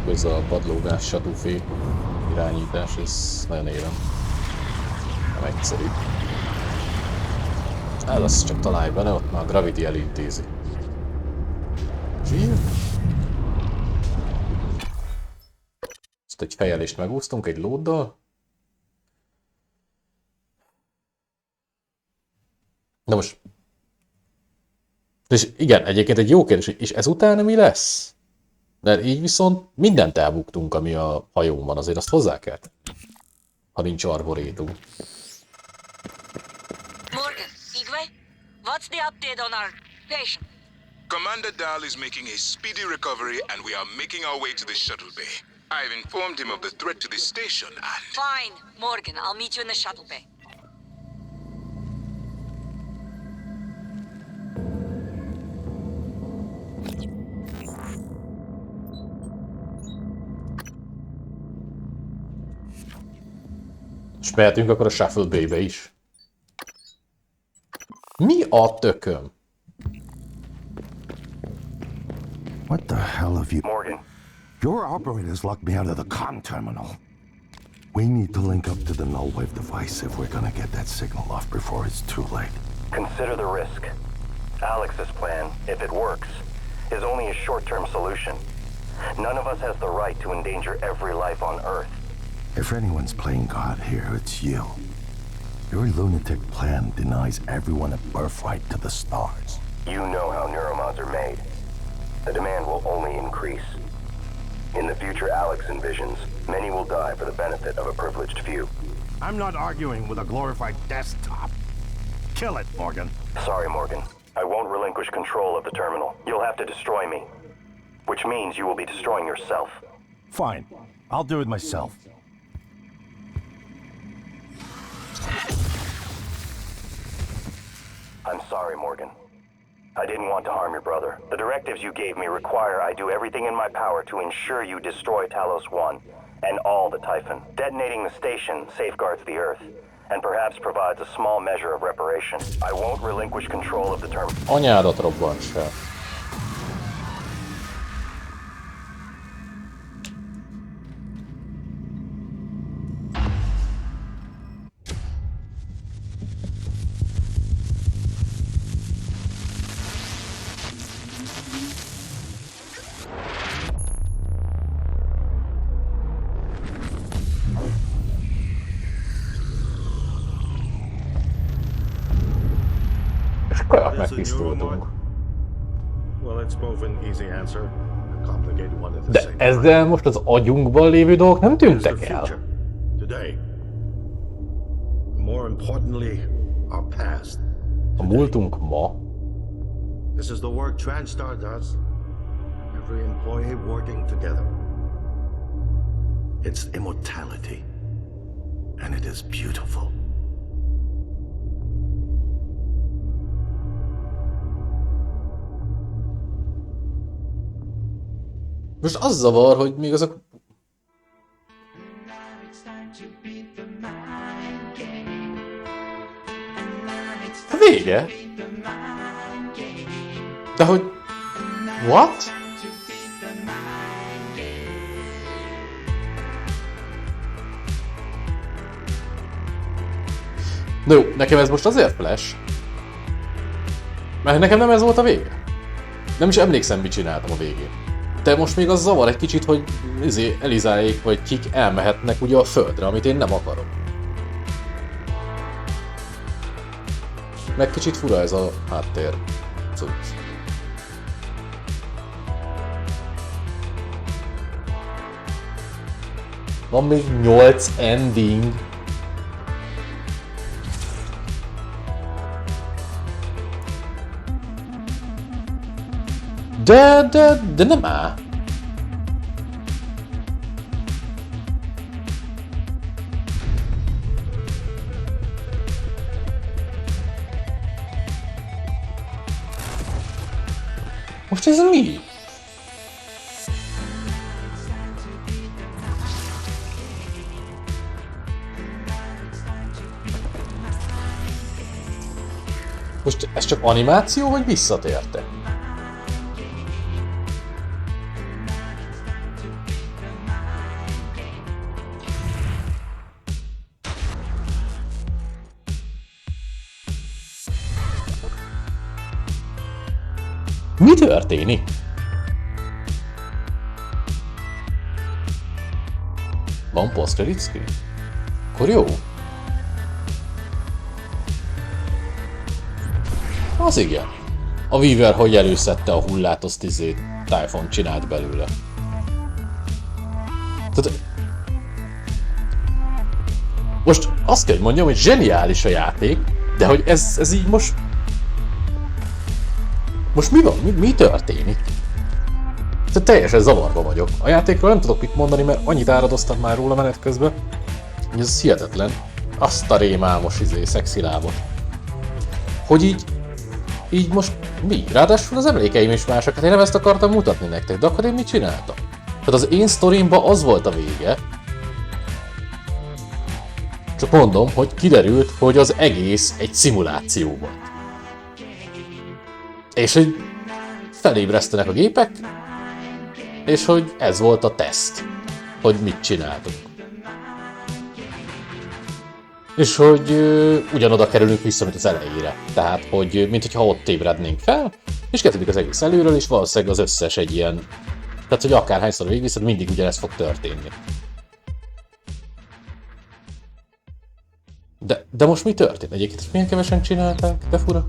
Ez a padlógás, satúfé irányítás, ez nagyon élem. Nem egyszerű. Ez azt csak találj bele, ott már a Gravity elintézi. Zsír. Ezt egy fejelést megúsztunk egy lóddal. Na most... És igen, egyébként egy jó kérdés, és ezután mi lesz? De így viszont mindent elbuktunk, ami a hajón van, azért azt hozzá kell tenni, ha nincs arborétum. Morgan, Igwe, what's the update on our patient? Commander Dahl is making a speedy recovery and we are making our way to the shuttle bay. I've informed him of the threat to the station and... Fine, Morgan, I'll meet you in the shuttle bay. És mehetünk akkor a Shuffle Bay-be is. Mi a tököm? What the hell have you... Morgan. Your operators locked me out of the comm terminal. We need to link up to the null wave device if we're gonna get that signal off before it's too late. Consider the risk. Alex's plan, if it works, is only a short-term solution. None of us has the right to endanger every life on Earth. If anyone's playing God here, it's you. Your lunatic plan denies everyone a birthright to the stars. You know how neuromods are made. The demand will only increase. In the future Alex envisions, many will die for the benefit of a privileged few. I'm not arguing with a glorified desktop. Kill it, Morgan. Sorry, Morgan. I won't relinquish control of the terminal. You'll have to destroy me. Which means you will be destroying yourself. Fine. I'll do it myself. I'm sorry, Morgan. I didn't want to harm your brother. The directives you gave me require I do everything in my power to ensure you destroy Talos 1 and all the Typhon. Detonating the station safeguards the Earth and perhaps provides a small measure of reparation. I won't relinquish control of the terminal. Anyádat robbants fel. Megtisztultunk. De ezzel most az agyunkban lévő dolgok nem tűntek el. A múltunk ma. This is the work TranStar does. Every employee working together. It's immortality. And it is beautiful. Most az zavar, hogy még azok... Vége? De hogy... What? Na jó, nekem ez most azért flash, mert nekem nem ez volt a vége. Nem is emlékszem, mit csináltam a végén. De most még az zavar egy kicsit, hogy Elizáék vagy kik elmehetnek ugye a földre, amit én nem akarok. Meg kicsit fura ez a háttér cucc. Van még 8 ending. De nem áll. Most ez mi? Most ez csak animáció, vagy visszatérte? Mi történik? Van post-credit screen? Akkor jó. Az igen. A Weaver, hogy előszedte a hullát, azt Typhon csinált belőle. Tehát... Most azt kell, hogy mondjam, hogy zseniális a játék, de hogy ez így most... Most mi van? Mi történik? Tehát teljesen zavarba vagyok. A játékról nem tudok mit mondani, mert annyit áradoztak már róla menet közben, hogy ez hihetetlen. Azt a rémálmos szexi lábot. Hogy így most mi? Ráadásul az emlékeim is másak, hát én nem ezt akartam mutatni nektek, de akkor én mit csináltam? Tehát az én sztorimban az volt a vége. Csak mondom, hogy kiderült, hogy az egész egy szimuláció volt. És hogy felébresztenek a gépek, és hogy ez volt a teszt, hogy mit csináltunk. És hogy ugyanoda kerülünk vissza, mint az elejére. Tehát, hogy mintha ott ébrednénk fel, és kezdődik az egész előről, és valószínűleg az összes egy ilyen... Tehát, hogy akárhányszor végigviszed, mindig ugyanez fog történni. De most mi történt? Egyébként milyen kevesen csinálták? De fura.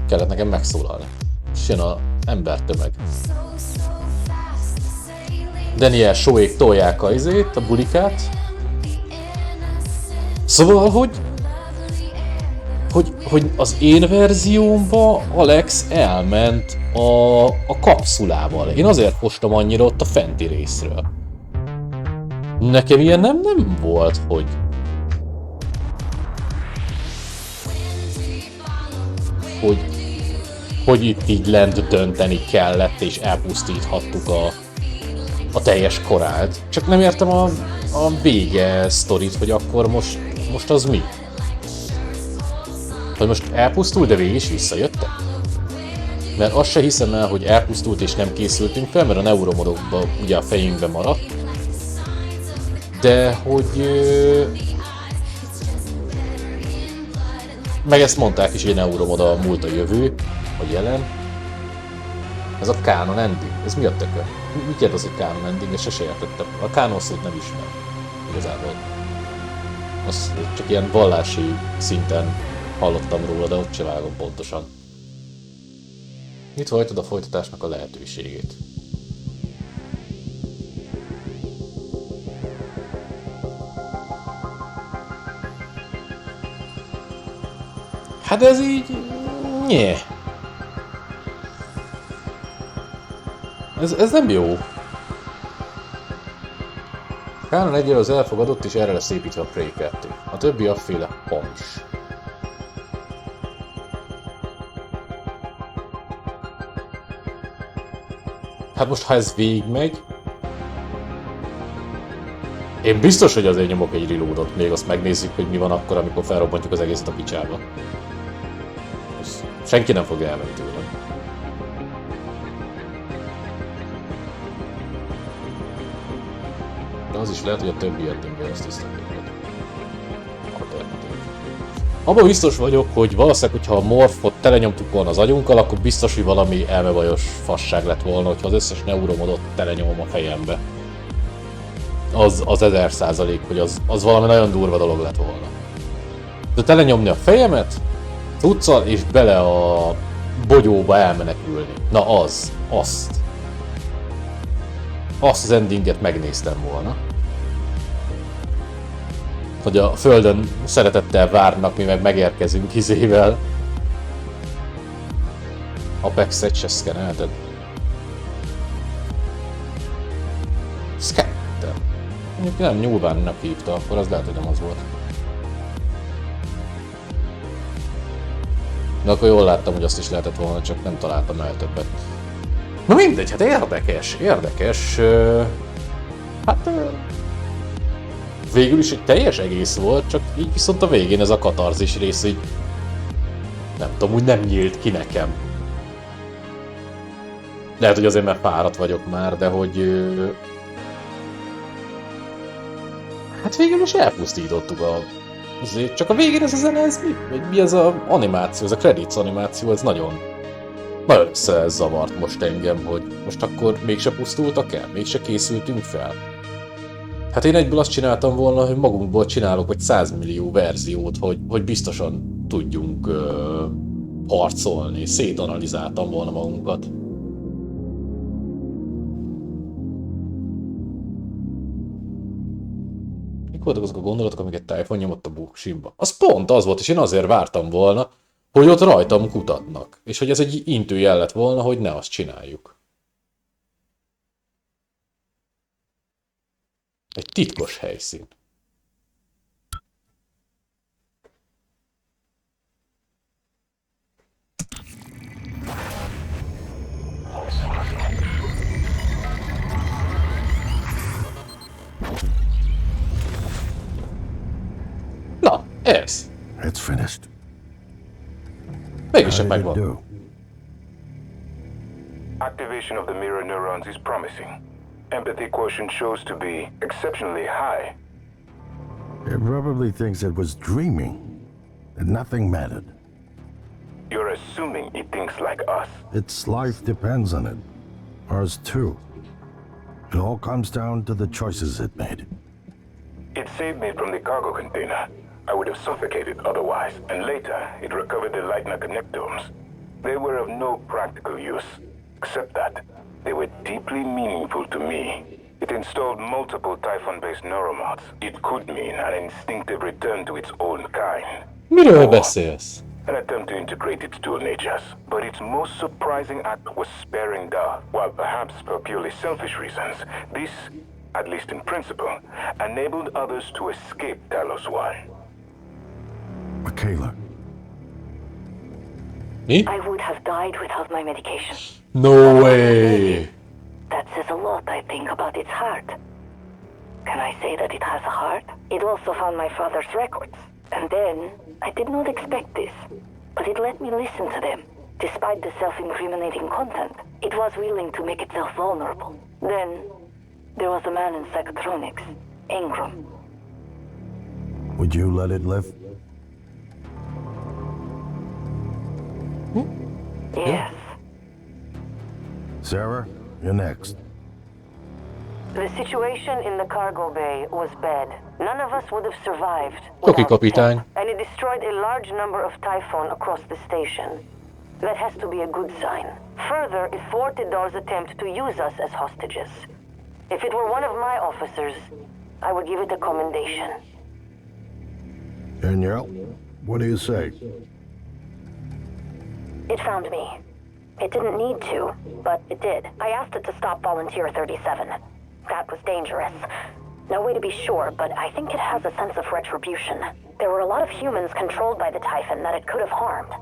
Kellett nekem megszólalni. És jön az embertömeg. Daniel Shoék tolják a bulikát. Szóval, hogy az én verziómba Alex elment a kapszulával. Én azért fostam annyira ott a fenti részről. Nekem ilyen nem volt, hogy itt így lent dönteni kellett, és elpusztíthattuk a teljes korált. Csak nem értem a vége sztorit, hogy akkor most az mi? Hogy most elpusztult, de végig is visszajöttek? Mert azt se hiszem el, hogy elpusztult és nem készültünk fel, mert a neuromodokban ugye a fejünkben maradt. De hogy... Meg ezt mondták is, hogy a neuromod a múlt a jövő, a jelen. Ez a canon ending. Ez mi a tökön? Mit jelent az, hogy canon ending? Ezt se értettem. A canon szót nem ismer. Igazából. Azt csak ilyen vallási szinten hallottam róla, de ott se vágom pontosan. Mit hajtod a folytatásnak a lehetőségét? Hát ez így... Nyeh. Ez nem jó. Canon 1 az elfogadott, és erre lesz építve a Prey 2. A többi afféle hamis. Hát most, ha ez végigmegy... Én biztos, hogy azért nyomok egy reloadot, még azt megnézzük, hogy mi van akkor, amikor felrobbantjuk az egészet a picsába. Ezt senki nem fogja elvenni tőlem. De az is lehet, hogy a többi jöttünk ezt tisztelték. Abban biztos vagyok, hogy valószínűleg, hogyha a morfot telenyomtuk volna az agyunkkal, akkor biztos, hogy valami elmebajos fasság lett volna, hogyha az összes neuromodot telenyomom a fejembe. Az 1000%, hogy az valami nagyon durva dolog lett volna. De telenyomni a fejemet, cuccal és bele a bogyóba elmenekülni. Na azt az endinget megnéztem volna. Hogy a földön szeretettel várnak, mi meg megérkezünk izével. Apex-et se szkenelted. Szkeneltem. Mondjuk nem, nyúlvánnak hívta, akkor az lehet, hogy nem az volt. De akkor jól láttam, hogy azt is lehetett volna, csak nem találtam el többet. Na mindegy, hát érdekes. Hát... Végül is egy teljes egész volt, csak így viszont a végén ez a katarzis rész így... Nem tudom, úgy nem nyílt ki nekem. Lehet, hogy azért, mert fáradt vagyok már, de hogy... Hát végül is elpusztítottuk a... Azért csak a végén ez a zene, ez mi? Mi ez az animáció, ez a credits animáció, ez nagyon... Nagyon összezavart most engem, hogy most akkor mégse pusztultak el, mégse készültünk fel. Hát én egyből azt csináltam volna, hogy magunkból csinálok vagy 100 millió verziót, hogy biztosan tudjunk harcolni, szétanalizáltam volna magunkat. Mik voltak azok a gondolatok, amiket Typhon nyomott a buksimba? Az pont az volt, és én azért vártam volna, hogy ott rajtam kutatnak, és hogy ez egy intőjel lett volna, hogy ne azt csináljuk. Egy titkos helyszín. Na, ez. It's finished. Mégis csak megvan. Activation of the mirror neurons is promising. Empathy quotient shows to be exceptionally high. It probably thinks it was dreaming, and nothing mattered. You're assuming it thinks like us. Its life depends on it. Ours too. It all comes down to the choices it made. It saved me from the cargo container. I would have suffocated otherwise, and later it recovered the Lightner connectomes. They were of no practical use, except that they were deeply meaningful to me. It installed multiple Typhon-based neuromods. It could mean an instinctive return to its own kind. Miről beszélsz? An attempt to integrate its dual natures. But its most surprising act was sparing Da. While perhaps for purely selfish reasons, this, at least in principle, enabled others to escape Talos 1. Michaela. Me? I would have died without my medication. No way! That says a lot, I think, about its heart. Can I say that it has a heart? It also found my father's records. And then, I did not expect this, but it let me listen to them. Despite the self-incriminating content, it was willing to make itself vulnerable. Then, there was a man in psychotronics, Ingram. Would you let it live? Yes. Sarah, you're next. The situation in the cargo bay was bad. None of us would have survived. Oké, kapitány. And it destroyed a large number of Typhon across the station. That has to be a good sign. Further, it thwarted Dar's attempt to use us as hostages. If it were one of my officers, I would give it a commendation. Danielle, what do you say? It found me. It didn't need to, but it did. I asked it to stop Volunteer 37. That was dangerous. No way to be sure, but I think it has a sense of retribution. There were a lot of humans controlled by the Typhon that it could have harmed.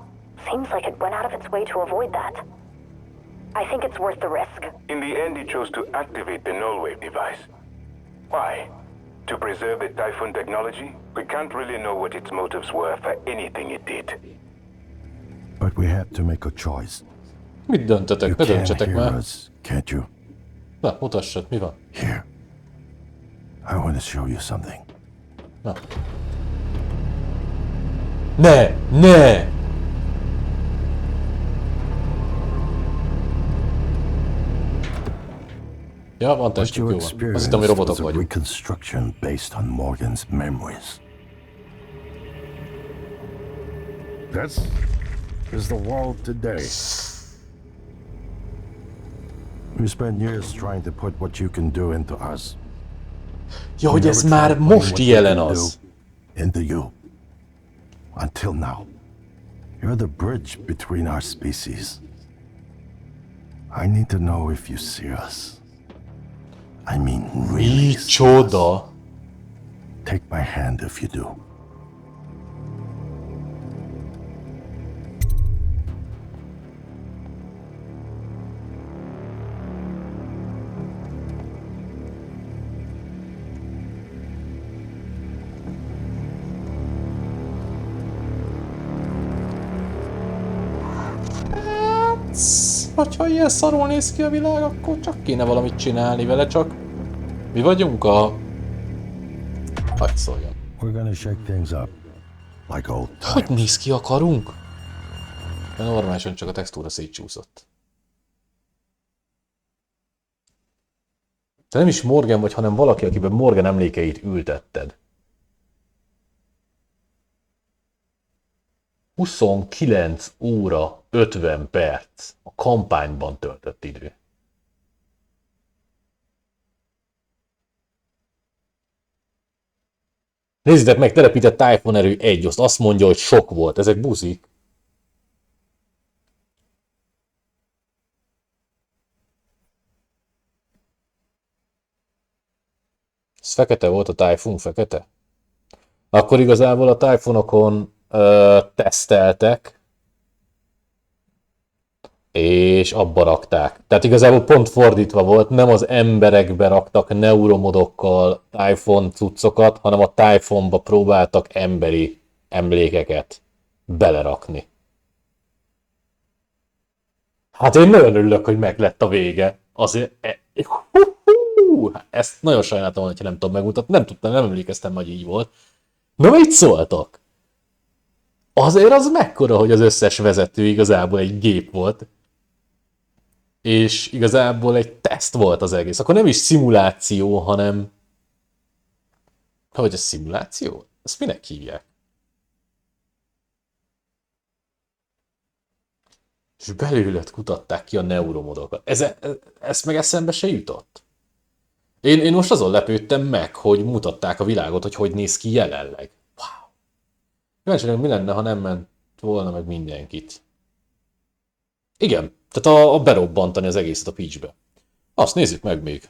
Seems like it went out of its way to avoid that. I think it's worth the risk. In the end, he chose to activate the null wave device. Why? To preserve the Typhoon technology? We can't really know what its motives were for anything it did. But we have to make a choice. Mit döntötök? Ne döntsetek már. Can't you? Na, mutassad, mi van? Here. I want to show you something. Na. Ne! Ne! Ja, van testük, jó van. Azt hittem, hogy robotok vagyunk. Reconstruction based on Morgan's memories. This is the world today. We spent years trying to put what you can do into us. Ja, hogy ez már most jelen az. Into you. Until now. You're the bridge between our species. I need to know if you see us. I mean, really. Micsoda. Take my hand if you do. Hogyha ilyen szarul néz ki a világ, akkor csak kéne valamit csinálni vele, csak mi vagyunk a... Hadd szóljon. We're gonna shake things up. Like old times. Hogy néz ki a karunk? De normálisan csak a textúra szétcsúszott. Te nem is Morgan vagy, hanem valaki, akiben Morgan emlékeit ültetted. 29 óra 50 perc a kampányban töltött idő. Nézzétek meg, telepített Typhon erő 1, azt mondja, hogy sok volt. Ezek buszik. Ez fekete volt a Typhon, fekete? Akkor igazából a Typhonokon teszteltek, és abba rakták. Tehát igazából pont fordítva volt, nem az emberekbe raktak neuromodokkal Typhon cuccokat, hanem a Typhonba próbáltak emberi emlékeket belerakni. Hát én nagyon örülök, hogy meg lett a vége. Azért... Ezt nagyon sajnáltam, hogyha nem tudom megmutatni. Nem tudtam, nem emlékeztem, hogy így volt. Na, mit szóltak? Azért az mekkora, hogy az összes vezető igazából egy gép volt. És igazából egy teszt volt az egész. Akkor nem is szimuláció, hanem... Hogy ez szimuláció? Ezt minek hívják? És belőled kutatták ki a neuromodokat. Ezt meg eszembe se jutott. Én most azon lepődtem meg, hogy mutatták a világot, hogy néz ki jelenleg. Wow. Kíváncsi, mi lenne, ha nem ment volna meg mindenkit. Igen, tehát a berobbantani az egészet a pitchbe. Azt nézzük meg még.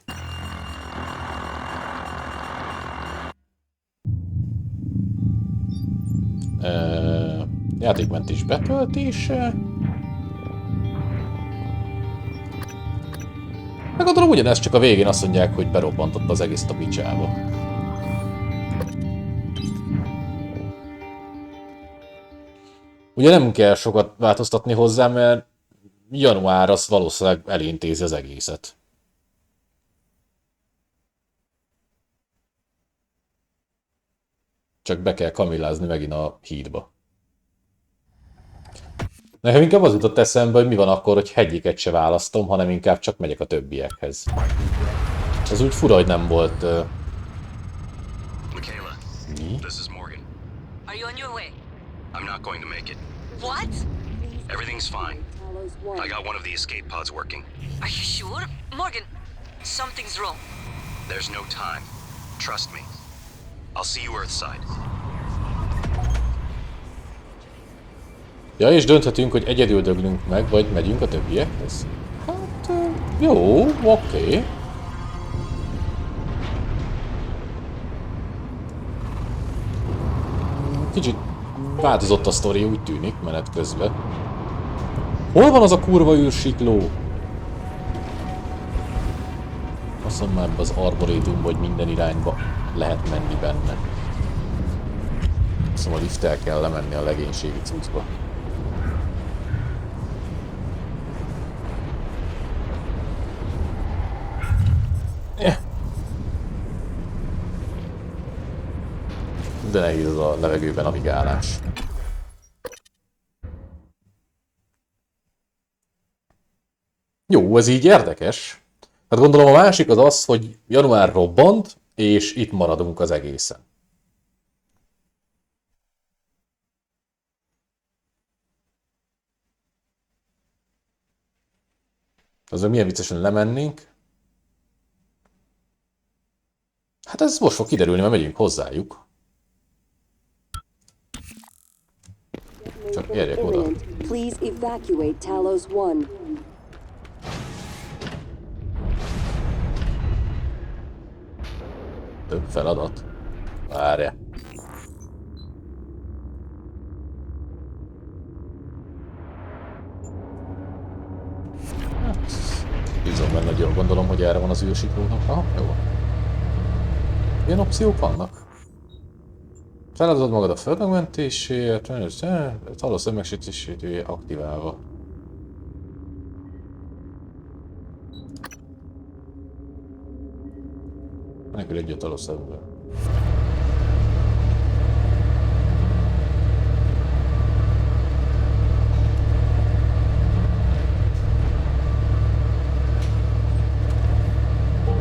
Játékmentés betöltése. Meg gondolom ugyanezt, csak a végén azt mondják, hogy berobbantotta az egészet a picsába. Ugye nem kell sokat változtatni hozzá, mert január az valószínűleg elintézi az egészet. Csak be kell kamillázni megint a hídba. Nekem inkább az jutott eszembe, hogy mi van akkor, hogy egyiket se választom, hanem inkább csak megyek a többiekhez. Ez úgy fura, hogy nem volt... Michaela, this is Morgan. Are you on your way? I'm not going to make it. What? Everything's fine. I got one of the escape pods working. Are you sure? Morgan, something's wrong. There's no time. Trust me. I'll see you Earthside. Ja, és dönthetünk, hogy egyedül döglünk meg, vagy megyünk a többiekhez. Hát, jó, oké. Kicsit változott a sztori, úgy tűnik, menet közben. Hol van az a kurva űrsikló? Azt mondom már az arborétumban, hogy minden irányba lehet menni benne. Szóval a lifttel kell lemenni a legénységi cuccba. De nehéz az a levegőben navigálás. Jó, ez így érdekes. Hát gondolom a másik az az, hogy január robbant, és itt maradunk az egészen. Azon milyen viccesen lemennénk. Hát ez most fog kiderülni, mert megyünk hozzájuk. Csak érjek oda. Please evacuate Talos 1. Több feladat. Várja. Bízom benne, nagyon gondolom, hogy erre van az űrsiklónak. Aha, jó. Milyen opciók vannak? Feladod magad a földmegmentéséért, Talos megsütését aktiválva. Menekül egy a Talos szemben.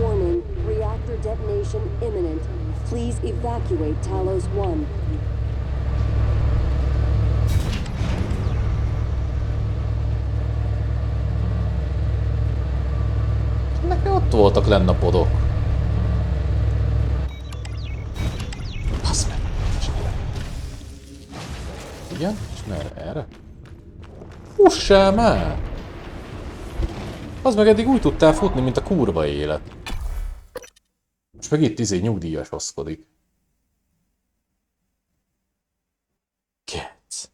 Warning, reactor detonation imminent. Please evacuate Talos 1. Nekem ott voltak lenne a podok. Basz meg! Igen? És merre? Erre? Fussál már! Az meg eddig úgy tudtál futni, mint a kurva élet. Most meg itt nyugdíjasozkodik. Kec.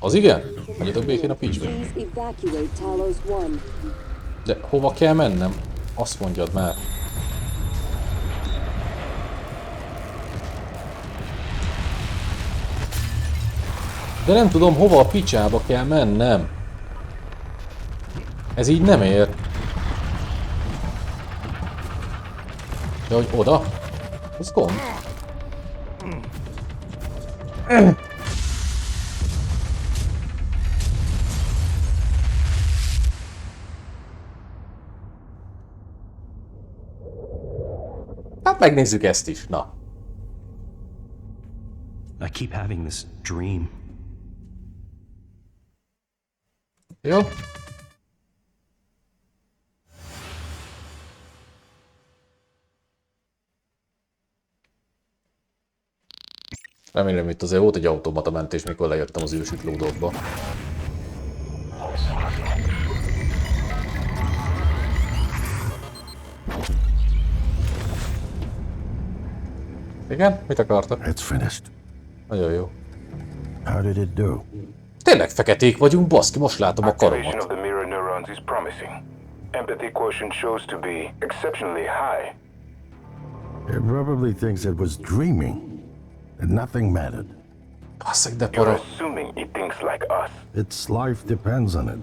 Az igen? Hagyjatok békén a picsbe. De hova kell mennem? Azt mondjad már. De nem tudom, hova a picsába kell mennem. Ez így nem ér. De hogy oda? Az gond. Hát megnézzük ezt is, na. I keep having this dream. Jó. Remélem itt azért volt egy automata mentés, mikor lejöttem az űrsiklódokba. Igen? Mit akartak? It's finished. Nagyon jó. How did it do? Tényleg feketék vagyunk, baszki, most látom a Activation karomat. of the mirror neurons is promising. Empathy quotient shows to be exceptionally high. It probably thinks it was dreaming, and nothing mattered. Basszak, de You're para. assuming it thinks like us. Its life depends on it.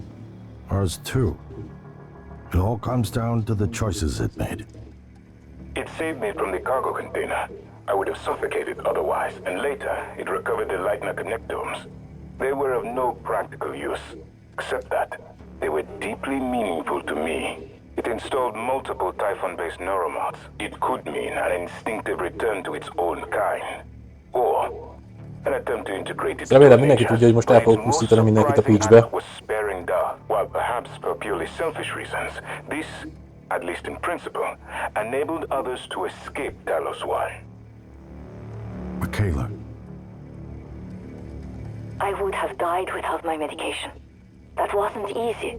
Ours too. It all comes down to the choices it made. It saved me from the cargo container. I would have suffocated otherwise, and later it recovered the Lightner connectomes. They were of no practical use, except that they were deeply meaningful to me. It installed multiple Typhon-based neuromods. It could mean an instinctive return to its own kind, or an attempt to integrate its Remélem mindenki tudja, hogy most el fogok pusztítani mindenkit a pitchbe. was sparing Da, while perhaps for purely selfish reasons, this, at least in principle, enabled others to escape Talos 1. Michaela. I would have died without my medication. That wasn't easy.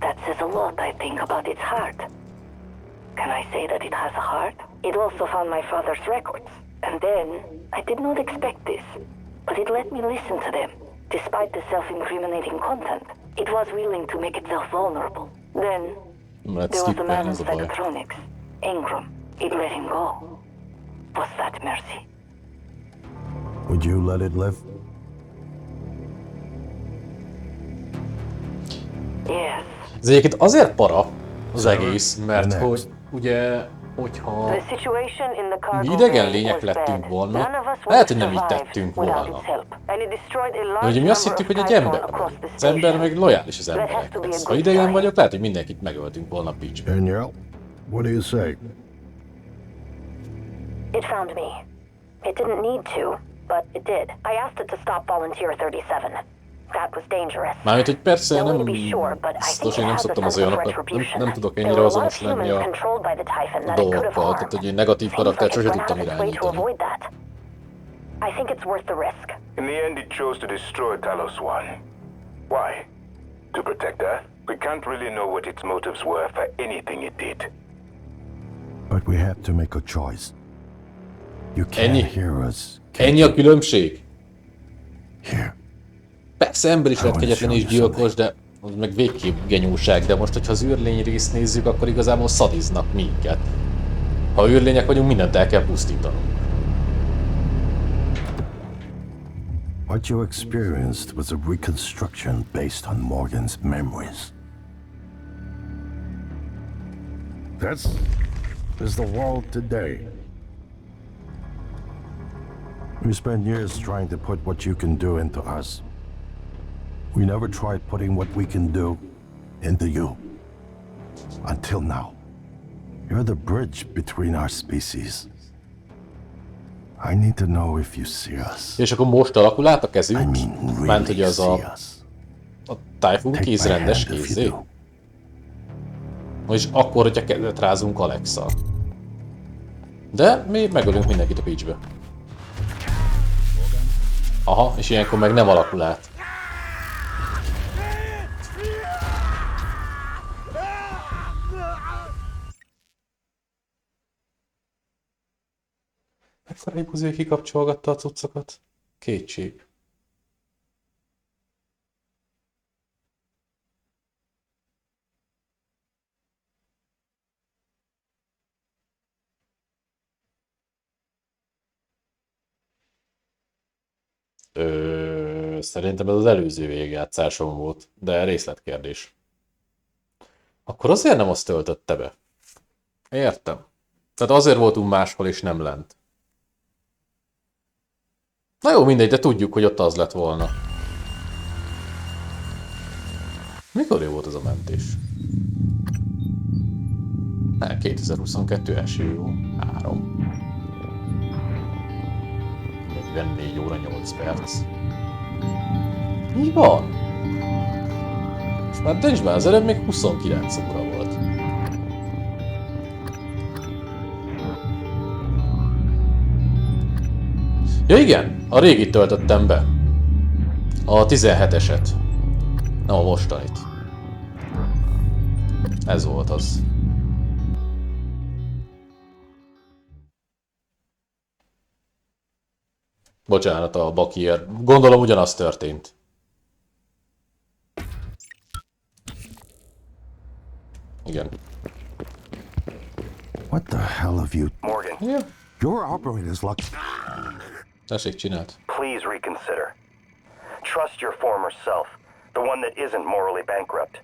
That says a lot, I think, about its heart. Can I say that it has a heart? It also found my father's records. And then, I did not expect this, but it let me listen to them. Despite the self-incriminating content, it was willing to make itself vulnerable. Then, there was a man in psychotronics, Ingram. It let him go. Was that mercy? Would you let it live? Yes. Ez egyébként azért para az egész, mert hogy ugye, hogyha mi idegen lények lettünk volna, lehet, hogy nem így tettünk volna. De ugye mi azt hittük, hogy egy ember van. Az ember meg lojális az emberekhez. Ha idegen vagyok, lehet, hogy mindenkit megöltünk volna pitchbe. Danielle, what do you say? It found me. It didn't need to, but it did. I asked it to stop Volunteer 37. That was dangerous. Mármint, hogy persze nem biztos, én nem szoktam az olyanokat, nem tudok ennyire azonos lenni a dolgokkal, tehát hogy én negatív karaktert sose tudtam irányítani. I think it's worth the risk. In the end, it chose to destroy Talos One. Why? To protect Earth? We can't really know what its motives were for anything it did. But we had to make a choice. You can't hear us. Ennyi a különbség? Persze ember is lehet kegyetlen és gyilkos, de az meg végképp genyóság, de most, hogyha az űrlény részt nézzük, akkor igazából szadiznak minket. Ha űrlények vagyunk, mindent el kell pusztítanunk. What you experienced was a reconstruction based on Morgan's memories. This is the world today. We spent years trying to put what you can do into us. We never tried putting what we can do into you. Until now. You're the bridge between our species. I need to know if you see us. És akkor most alakul át a kezünk? Ment, hogy az a Typhoon kéz rendes kézzé? És akkor, hogyha kezet rázunk Alex-szal. De mi megölünk mindenkit a pitchbe. Aha, és ilyenkor meg nem alakul át. Ekkor egy buzé kikapcsolgatta a cuccokat. Kétség. Szerintem ez az előző végigjátszásom volt, de részletkérdés. Akkor azért nem azt töltötte be. Értem. Tehát azért voltunk máshol és nem lent. Na jó, mindegy, de tudjuk, hogy ott az lett volna. Mikor jó volt az a mentés? 2022 első jó. 44 óra 8 perc. Mi van? És már nincs már, az előbb még 29 óra volt. Ja igen, a régit töltöttem be. A 17-eset. Nem a mostanit. Ez volt az. Bocsánat a bakiért. Gondolom ugyanaz történt. Igen. What the hell have you... Morgan. Yeah. Your operator's luck... Tessék, csinált. Please reconsider. Trust your former self, the one that isn't morally bankrupt.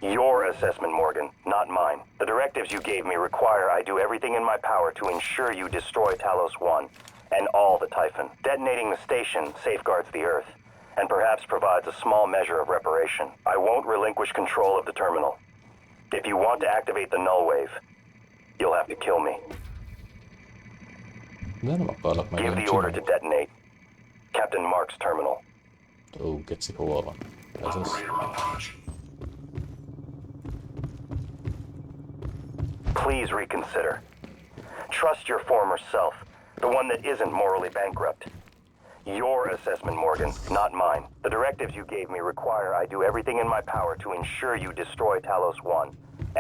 Your assessment, Morgan, not mine. The directives you gave me require I do everything in my power to ensure you destroy Talos One and all the Typhon. Detonating the station safeguards the Earth, and perhaps provides a small measure of reparation. I won't relinquish control of the terminal. If you want to activate the null wave, you'll have to kill me. Give the order to detonate. Captain Mark's terminal. Ó, geci, hol van? Ez az. Please reconsider. Trust your former self, the one that isn't morally bankrupt. Your assessment, Morgan, not mine. The directives you gave me require I do everything in my power to ensure you destroy Talos One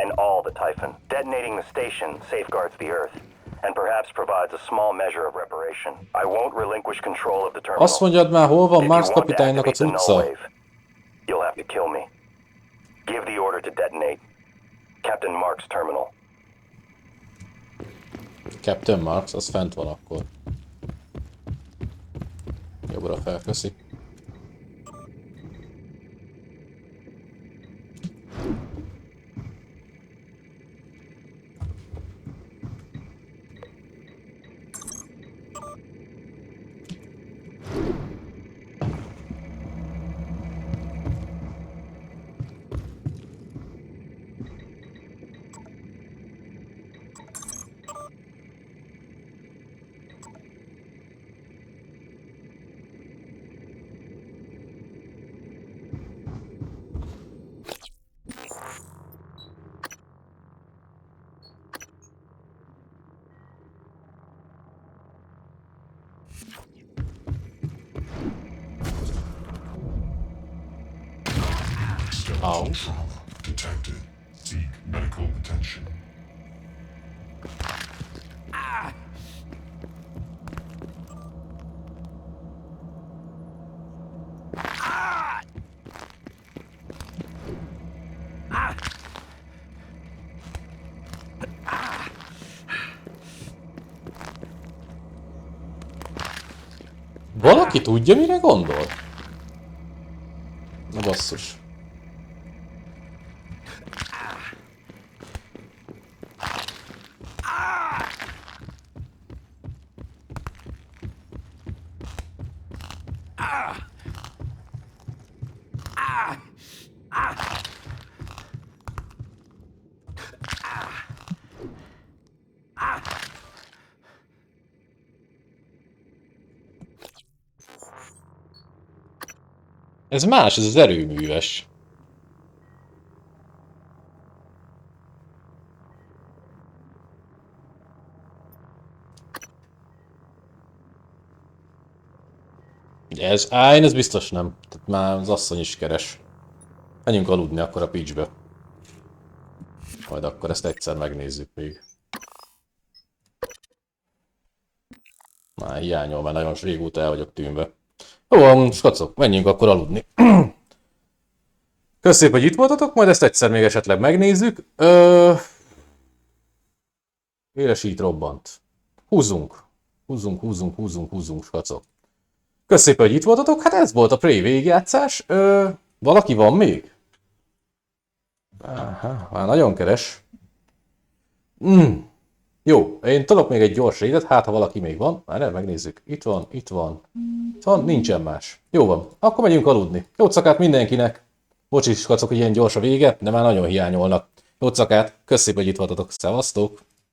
and all the Typhon. Detonating the station safeguards the Earth, and perhaps provides a small measure of reparation. I won't relinquish control of the terminal. Azt mondjad már, hol van If Mars you want to kapitánynak a activate the cucca? null wave, you'll have to kill me. Give the order to detonate. Captain Mark's terminal. Captain Marks, az fent van akkor. Jobbra felköszi. External trauma detected. Seek medical attention. Valaki tudja, mire gondol? Na basszus. Ez más, ez az erőműves. Ugye ez én ez biztos nem. Tehát már az asszony is keres. Menjünk aludni akkor a pitchbe. Majd akkor ezt egyszer megnézzük még. Már hiányol, mert nagyon régóta el vagyok tűnve. Jó, skacok, menjünk akkor aludni. Köszönöm, hogy itt voltatok, majd ezt egyszer még esetleg megnézzük. Élesít robbant. Húzzunk, skacok. Köszönöm, hogy itt voltatok, hát ez volt a Prey végigjátszás. Valaki van még? Aha, már nagyon keres. Jó, én tolok még egy gyors raidet, hát ha valaki még van. Már nem, megnézzük. Itt van, nincsen más. Jó van, akkor megyünk aludni. Jó szakát mindenkinek. Bocsis, kacok, hogy ilyen gyors a vége, de már nagyon hiányolnak. Jó szakát, köszönöm, hogy itt voltatok. Szevasztok!